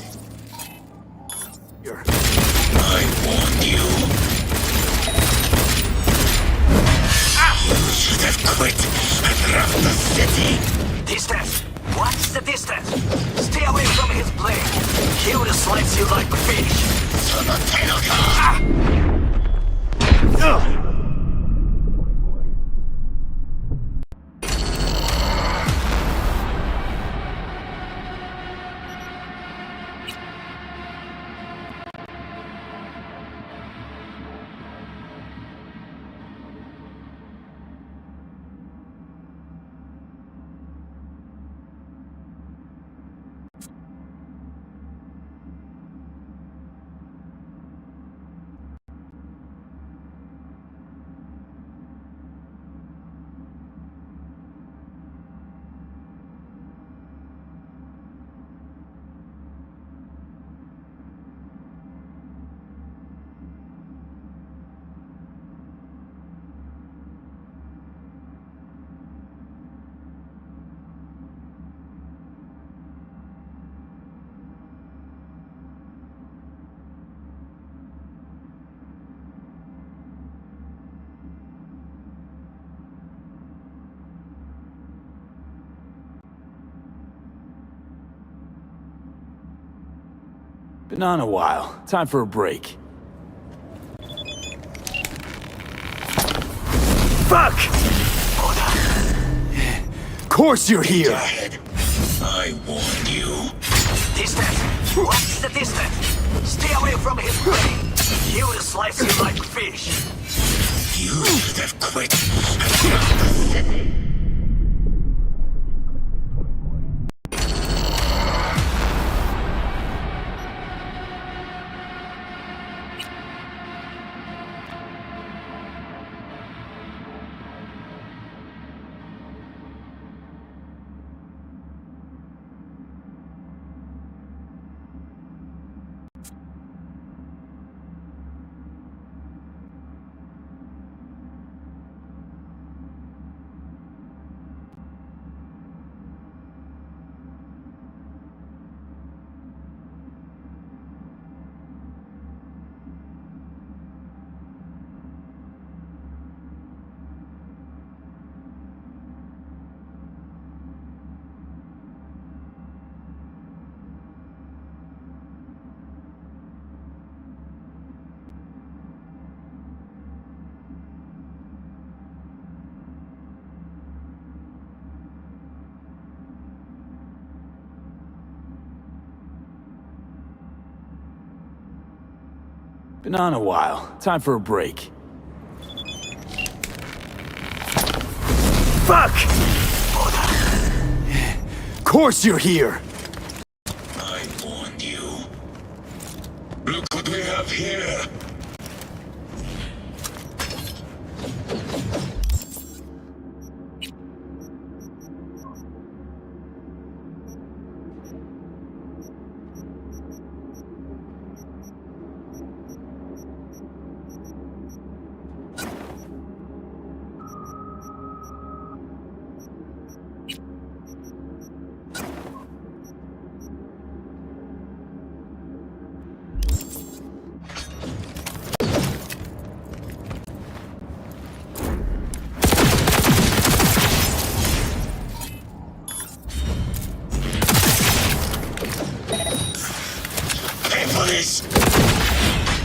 I warned you. You should have quit and left the city. Distance! What's the distance? Stay away from his blade. He will slice you like fish. Been on a while. Time for a break. Fuck! Of course you're here! I warned you. Distance! What's the distance? Stay away from his blade. He will slice you like fish. You should have quit and left the city. Been on a while. Time for a break. Fuck! Of course you're here! I warned you. Look what we have here.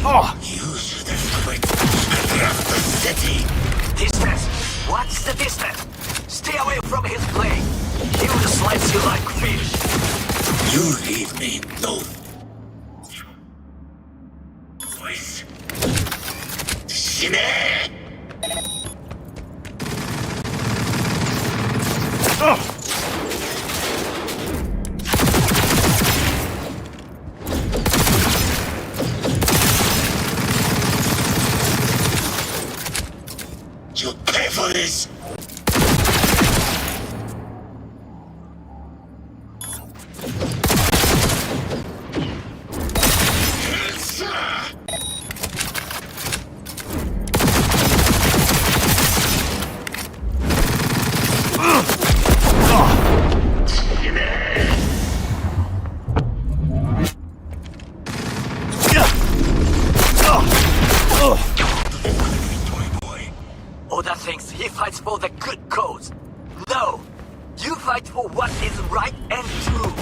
Oh! You should have quit and left the city. Distance! What's the distance? Stay away from his blade. He will slice you like fish. You leave me no voice. Shine! Oh! You'll pay for this! Oda thinks he fights for the good cause. No! You fight for what is right and true.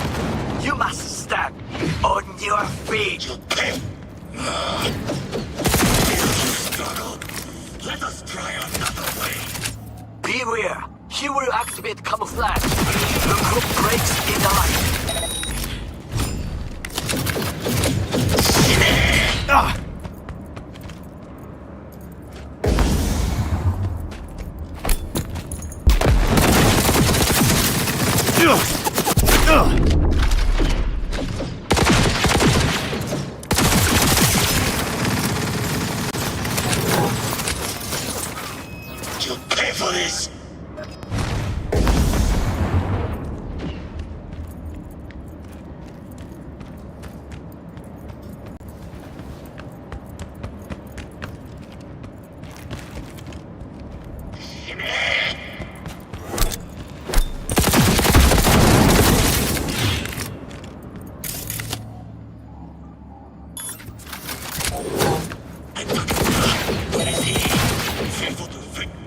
You must stand on your feet. Struggle. Let us try another way. Beware. He will activate camouflage. The group breaks in the light. Ah! You'll pay for this.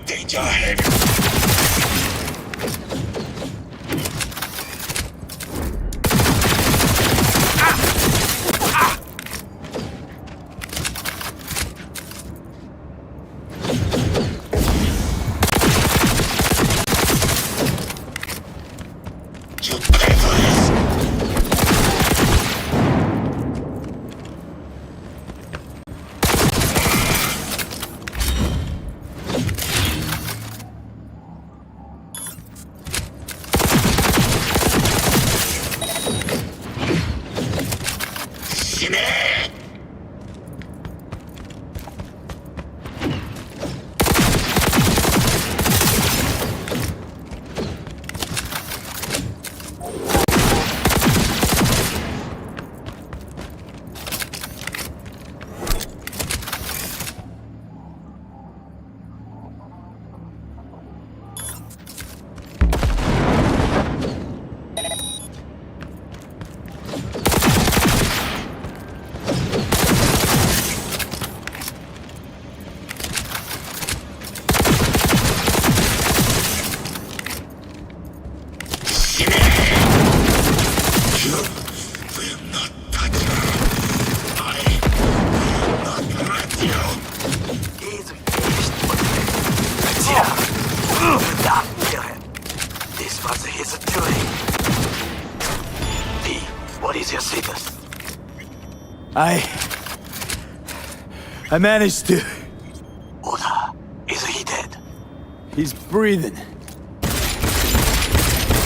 Danger ahead. You'll pay for this. This was his doing. V, what is your status? I managed to... Oda, is he dead? He's breathing.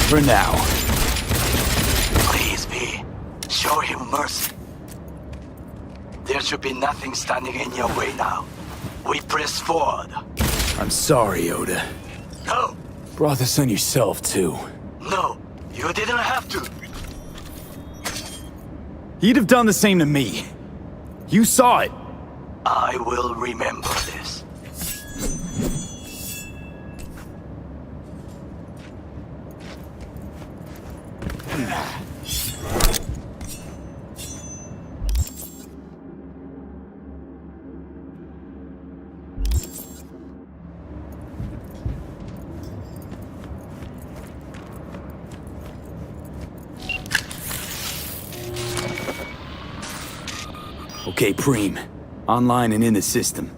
For now. Please, V, show him mercy. There should be nothing standing in your way now. We press forward. I'm sorry, Oda. No! Brought this on yourself, too. No, you didn't have to. You'd have done the same to me. You saw it. I will remember this. Okay, Preem. Online and in the system.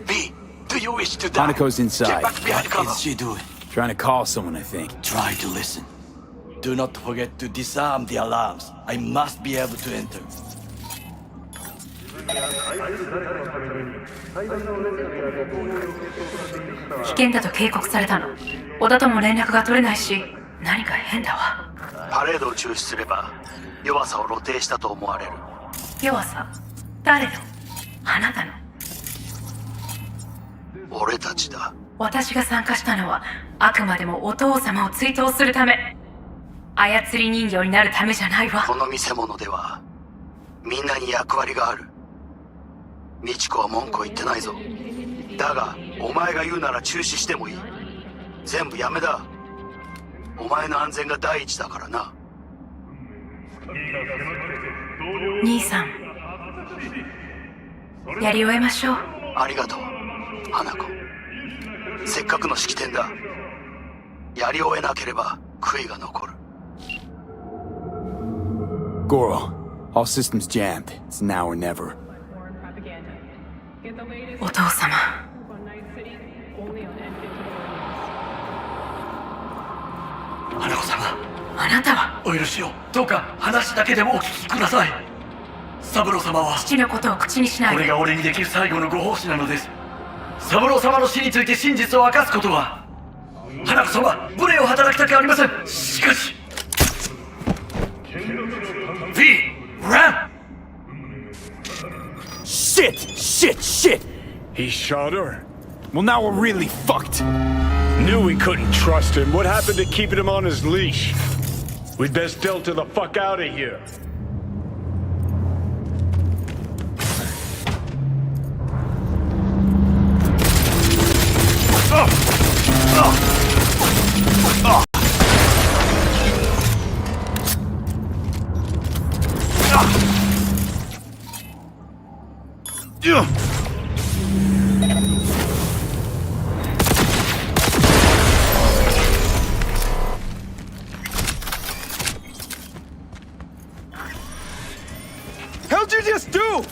V, do you wish to die? Hanako's inside. Get back behind cover. What is she doing? Trying to call someone, I think. Try to listen. Do not forget to disarm the alarms. I must be able to enter. 危険だと警告されたの。小田とも連絡が取れないし、何か変だわ。パレードを中止すれば弱さを露呈したと思われる。弱さ？誰の？あなたの？俺たちだ。私が参加したのはあくまでもお父様を追悼するため。操り人形になるためじゃないわ。この見せ物ではみんなに役割がある。美智子は文句を言ってないぞ。だがお前が言うなら中止してもいい。全部やめだ。お前の安全が第一だからな。兄さん、やり終えましょう。ありがとう、花子。せっかくの式典だ。やり終えなければ悔いが残る。Goro, all systems jammed. It's now or never. お父様。花子様、あなたはお許しを。どうか話だけでもお聞きください。三郎様は父のことを口にしないで。これが俺にできる最後のご奉仕なのです。三郎様の死について真実を明かすことは、花子様、無礼を働きたくありません。しかし V! Ram! Shit! Shit! Shit! He shot her? Well, now we're really fucked. Knew we couldn't trust him. What happened to keeping him on his leash? We'd best delta the fuck out of here. How'd you just do?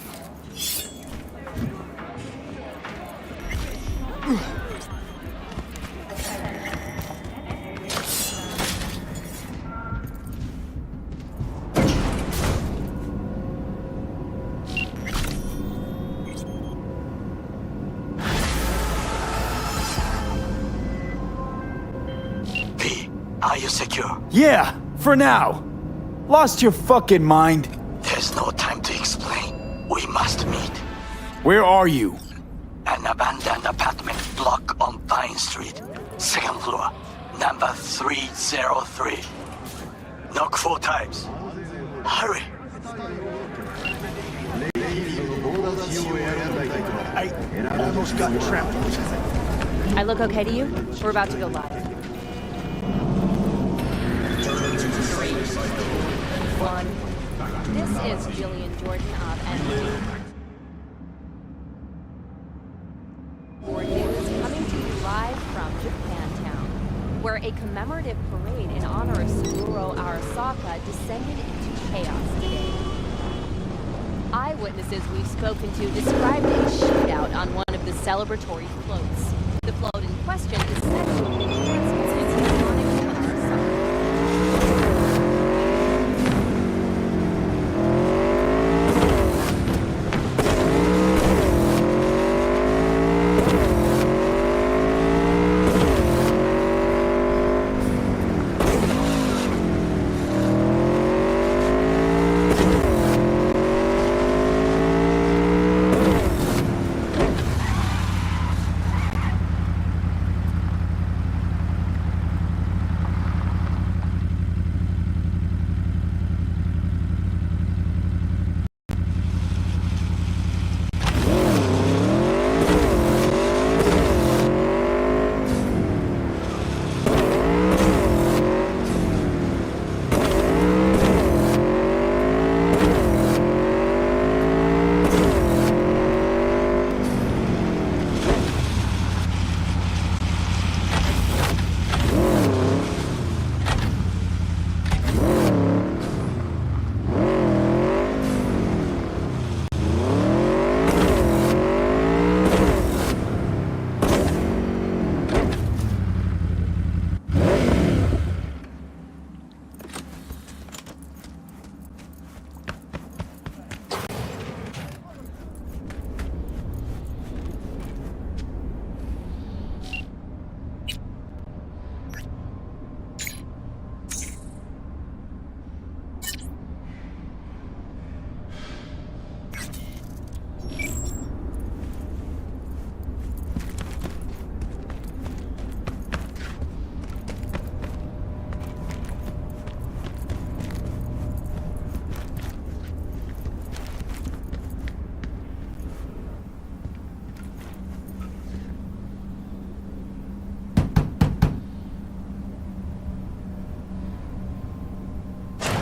V, are you secure? Yeah, for now. Lost your fucking mind? There's no time to explain. We must meet. Where are you? An abandoned apartment block on Pine Street. Second floor. Number 303. Knock 4 times. Hurry. I almost got trapped. I look okay to you? We're about to go live. 3, 1. This is Jillian Jordan of NBC. For news coming to you live from Japantown, where a commemorative parade in honor of Saburo Arasaka descended into chaos today. Eyewitnesses we've spoken to described a shootout on one of the celebratory floats. The float in question is said to have been transmitted to Arasaka.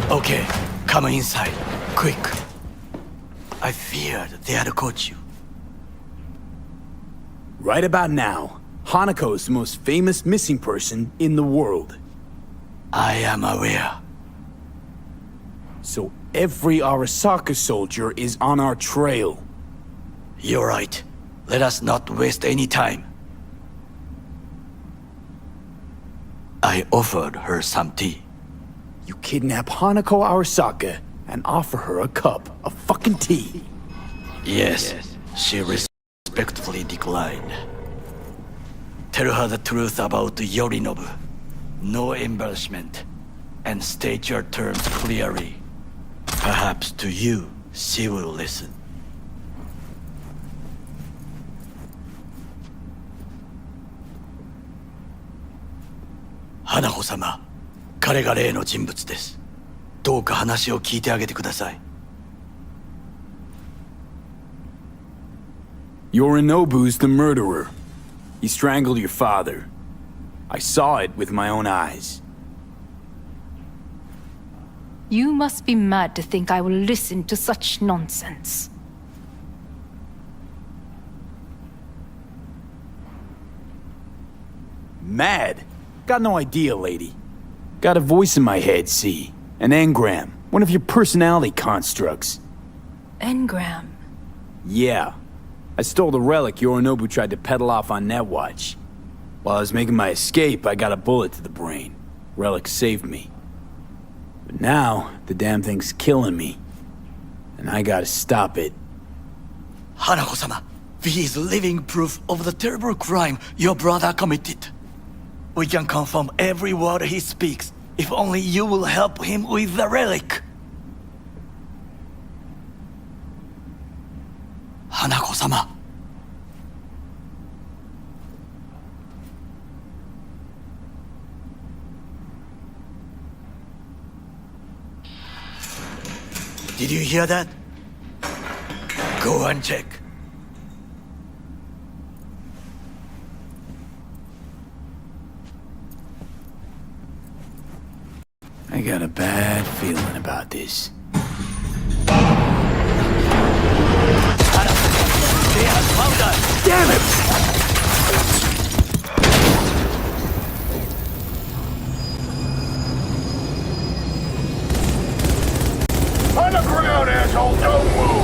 Okay, Come inside, quick. I feared they had caught you. Right about now, Hanako is the most famous missing person in the world. I am aware. So every Arasaka soldier is on our trail. You're right. Let us not waste any time. I offered her some tea. You kidnap Hanako Arasaka and offer her a cup of fucking tea. Yes, she respectfully declined. Tell her the truth about Yorinobu. No embellishment. And state your terms clearly. Perhaps to you, she will listen. Hanako様、彼が例の人物です。どうか話を聞いてあげてください。Yorinobu's the murderer. He strangled your father. I saw it with my own eyes. You must be mad to think I will listen to such nonsense. Mad? Got no idea, lady. Got a voice in my head, see? An engram. One of your personality constructs. Engram? Yeah. I stole the relic Yorinobu tried to peddle off on Netwatch. While I was making my escape, I got a bullet to the brain. Relic saved me. But now, the damn thing's killing me. And I gotta stop it. Hanako-sama, he is living proof of the terrible crime your brother committed. We can confirm every word he speaks, if only you will help him with the relic. Hanako-sama. Did you hear that? Go and check. I got a bad feeling about this. They have found us! Damn it! On the ground, asshole! Don't move!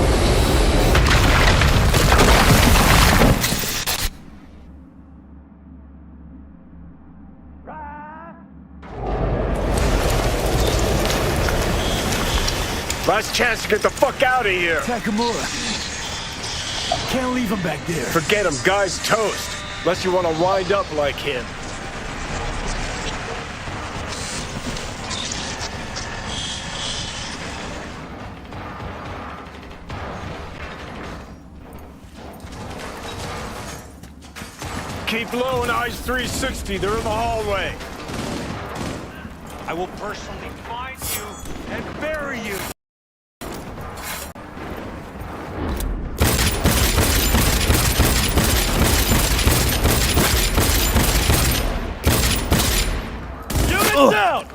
Last chance to get the fuck out of here! Takamura. Can't leave him back there. Forget him, guy's toast. Unless you want to wind up like him. Keep low and eyes 360. They're in the hallway. I will personally find you and bury you. Unit down!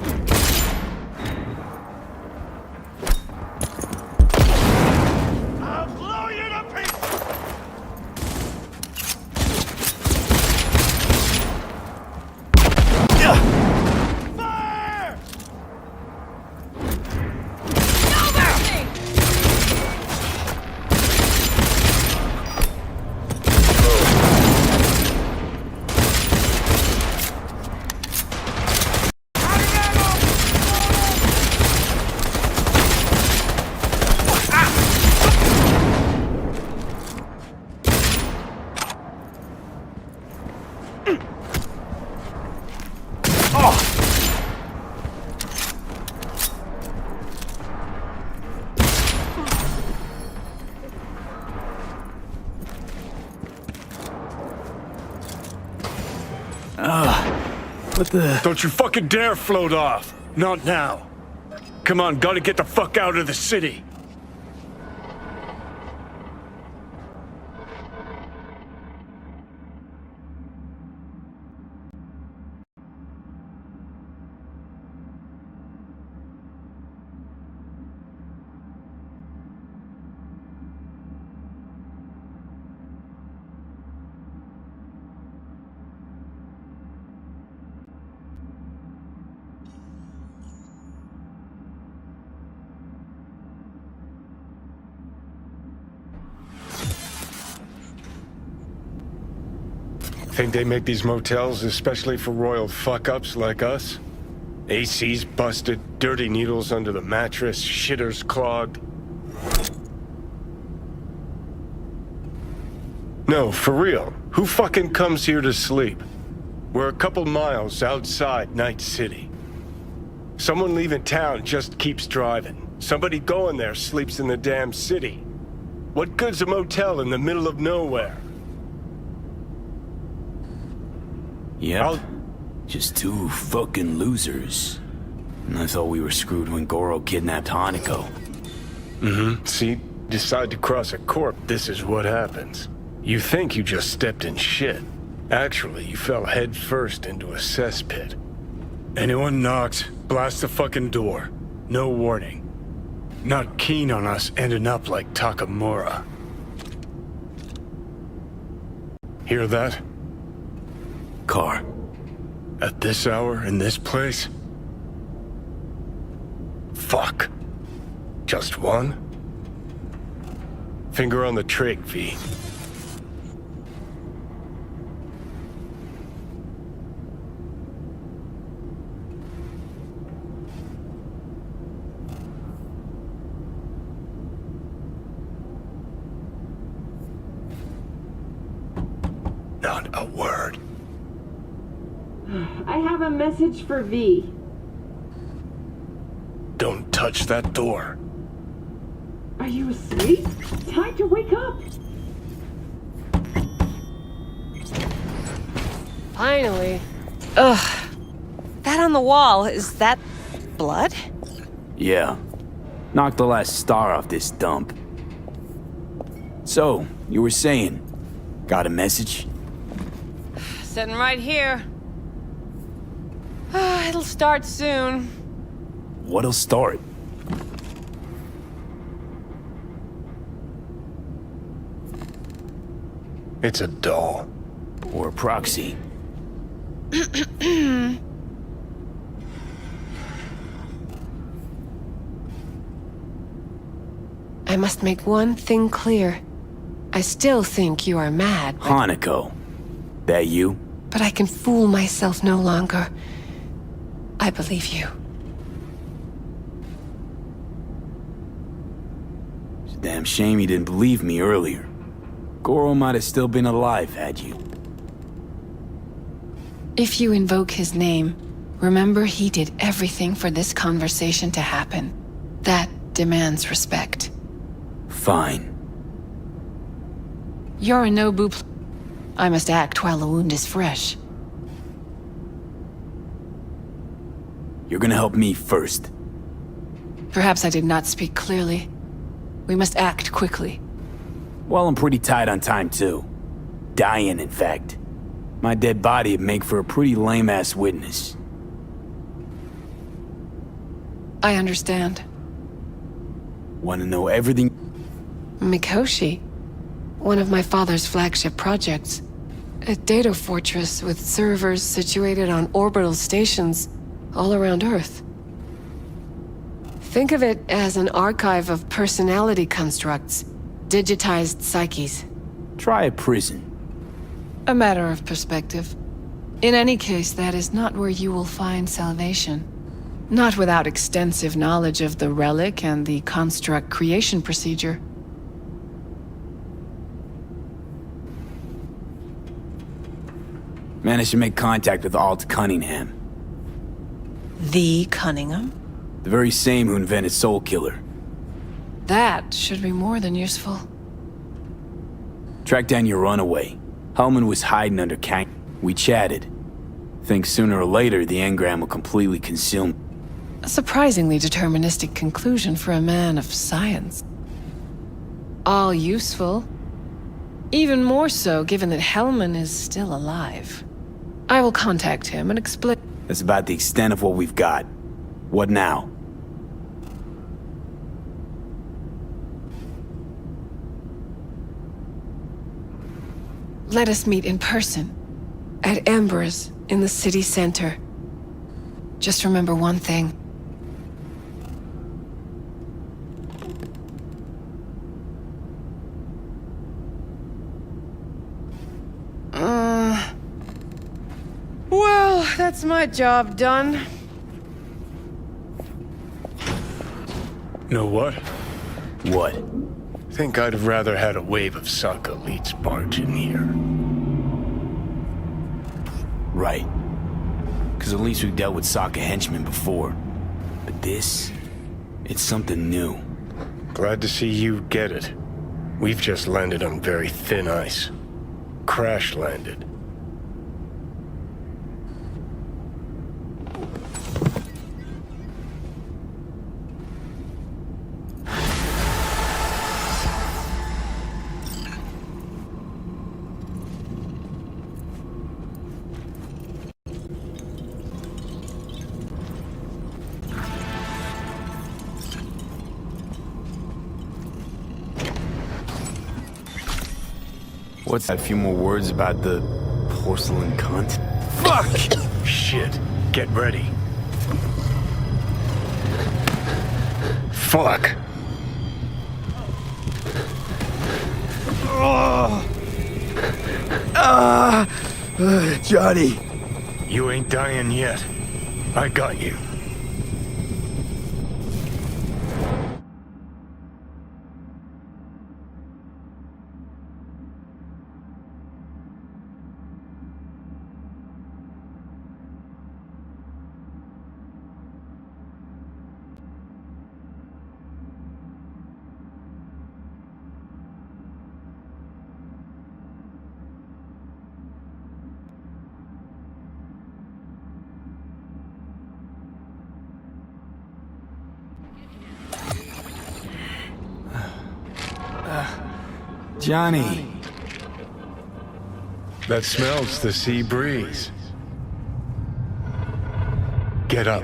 I'll blow you to pieces! Fire! No mercy! What the... Don't you fucking dare float off. Not now. Come on, gotta get the fuck out of the city. Think they make these motels especially for royal fuck-ups like us? AC's busted, dirty needles under the mattress, shitters clogged. No, for real. Who fucking comes here to sleep? We're a couple miles outside Night City. Someone leaving town just keeps driving. Somebody going there sleeps in the damn city. What good's a motel in the middle of nowhere? Yep. Just two fucking losers. And I thought we were screwed when Goro kidnapped Hanako. See? Decide to cross a corp, this is what happens. You think you just stepped in shit. Actually, you fell head first into a cesspit. Anyone knocks, blast the fucking door. No warning. Not keen on us ending up like Takamura. Hear that? Car. At this hour, in this place? Fuck. Just one? Finger on the trig, V. Not a word. I have a message for V. Don't touch that door. Are you asleep? Time to wake up! Finally. Ugh. That on the wall, is that blood? Yeah. Knocked the last star off this dump. So, you were saying, got a message? Sitting right here. It'll start soon. What'll start? It's a doll. Or a proxy. I must make one thing clear. I still think you are mad, but... Hanako. That you? But I can fool myself no longer. I believe you. It's a damn shame you didn't believe me earlier. Goro might have still been alive, had you. If you invoke his name, remember he did everything for this conversation to happen. That demands respect. Fine. Yorinobu... I must act while the wound is fresh. You're gonna help me first. Perhaps I did not speak clearly. We must act quickly. Well, I'm pretty tight on time, too. Dying, in fact. My dead body would make for a pretty lame-ass witness. I understand. Want to know everything? Mikoshi. One of my father's flagship projects. A data fortress with servers situated on orbital stations all around Earth. Think of it as an archive of personality constructs, digitized psyches. Try a prison. A matter of perspective. In any case, that is not where you will find salvation. Not without extensive knowledge of the relic and the construct creation procedure. Managed to make contact with Alt Cunningham. The Cunningham? The very same who invented Soul Killer. That should be more than useful. Tracked down your runaway. Hellman was hiding under Kang. We chatted. Think sooner or later the engram will completely consume. A surprisingly deterministic conclusion for a man of science. All useful. Even more so given that Hellman is still alive. I will contact him and explain. That's about the extent of what we've got. What now? Let us meet in person. At Embers, in the city center. Just remember one thing. That's my job done. Know what? What? Think I'd have rather had a wave of Saka elites barge in here. Right. Because at least we've dealt with Saka henchmen before. But this, it's something new. Glad to see you get it. We've just landed on very thin ice. Crash landed. What's that? A few more words about the porcelain cunt? Fuck! Shit. Get ready. Fuck. Johnny! You ain't dying yet. I got you. Johnny! That smells the sea breeze. Get up.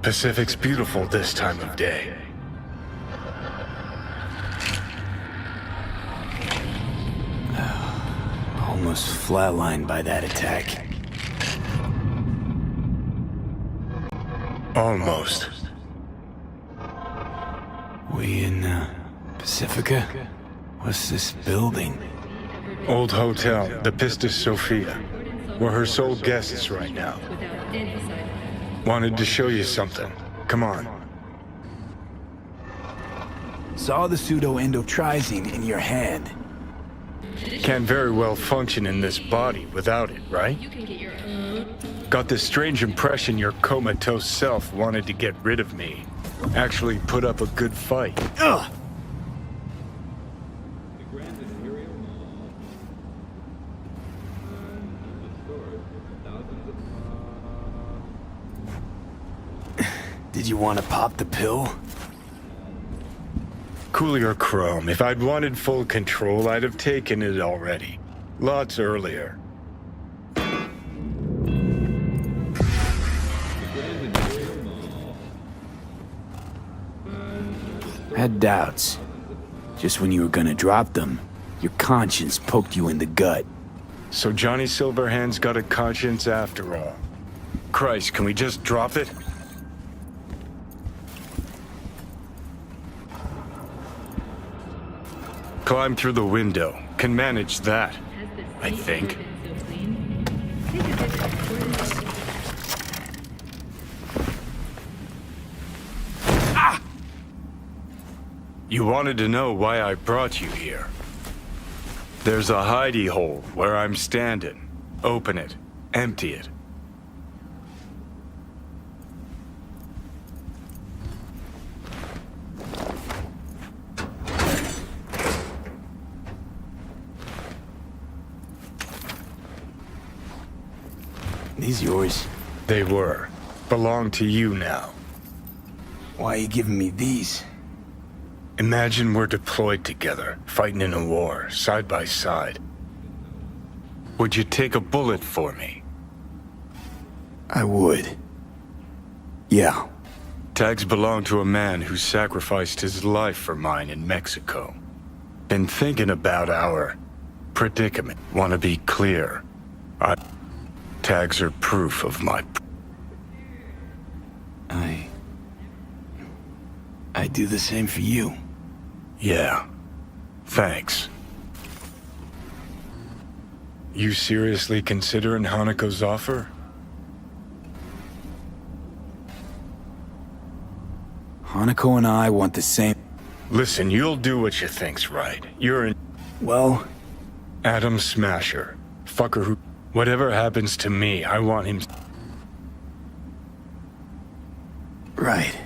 Pacific's beautiful this time of day. Almost flatlined by that attack. Almost. We in, Pacifica? What's this building? Old hotel, the Pistis Sophia. We're her sole guests right now. Wanted to show you something. Come on. Saw the pseudo-endotrizine in your hand. Can't very well function in this body without it, right? Got this strange impression your comatose self wanted to get rid of me. Actually put up a good fight. Ugh! Did you want to pop the pill? Coolier Chrome, if I'd wanted full control, I'd have taken it already. Lots earlier. Had doubts. Just when you were gonna drop them, your conscience poked you in the gut. So Johnny Silverhand's got a conscience after all. Christ, can we just drop it? Climb through the window. Can manage that, I think. Ah! You wanted to know why I brought you here. There's a hidey hole where I'm standing. Open it. Empty it. These yours? They were. Belong to you now. Why are you giving me these? Imagine we're deployed together, fighting in a war, side by side. Would you take a bullet for me? I would. Yeah. Tags belong to a man who sacrificed his life for mine in Mexico. Been thinking about our predicament. Want to be clear. Tags are proof of my... I do the same for you. Yeah. Thanks. You seriously considering Hanako's offer? Hanako and I want the same... Listen, you'll do what you think's right. You're an... Well... Atom Smasher. Fucker who... Whatever happens to me, I want him... Right.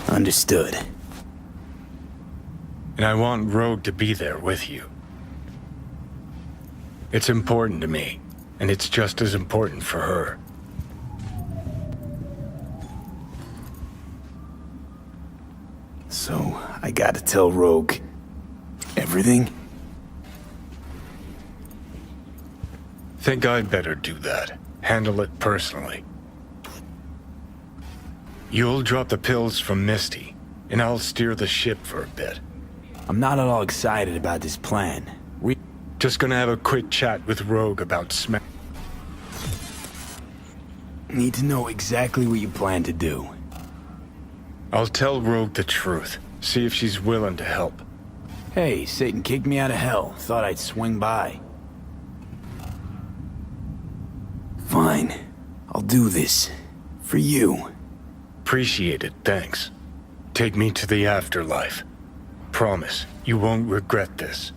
Understood. And I want Rogue to be there with you. It's important to me, and it's just as important for her. So, I gotta tell Rogue... everything? Think I'd better do that. Handle it personally. You'll drop the pills from Misty, and I'll steer the ship for a bit. I'm not at all excited about this plan. Just gonna have a quick chat with Rogue about Need to know exactly what you plan to do. I'll tell Rogue the truth. See if she's willing to help. Hey, Satan kicked me out of hell. Thought I'd swing by. Fine. I'll do this. For you. Appreciate it, thanks. Take me to the afterlife. Promise, you won't regret this.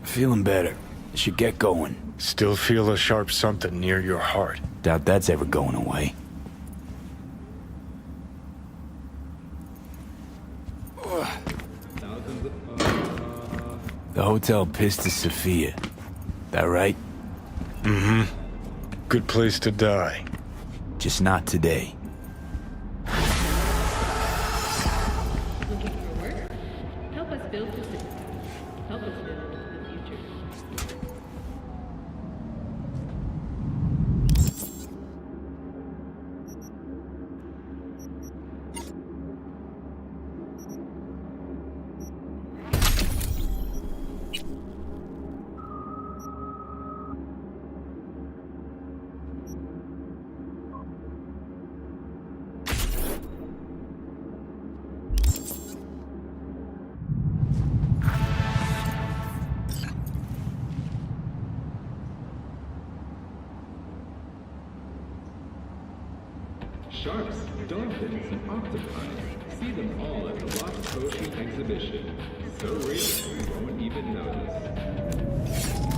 Feeling better. Should get going. Still feel a sharp something near your heart. Doubt that's ever going away. The Hotel Pistis Sophia. That right? Mm-hmm. Good place to die. Just not today. Looking for work? Help us build the system. Help us build the future. Sharks, dolphins, and octopi. See them all at the Lost Ocean exhibition. So real, you won't even notice.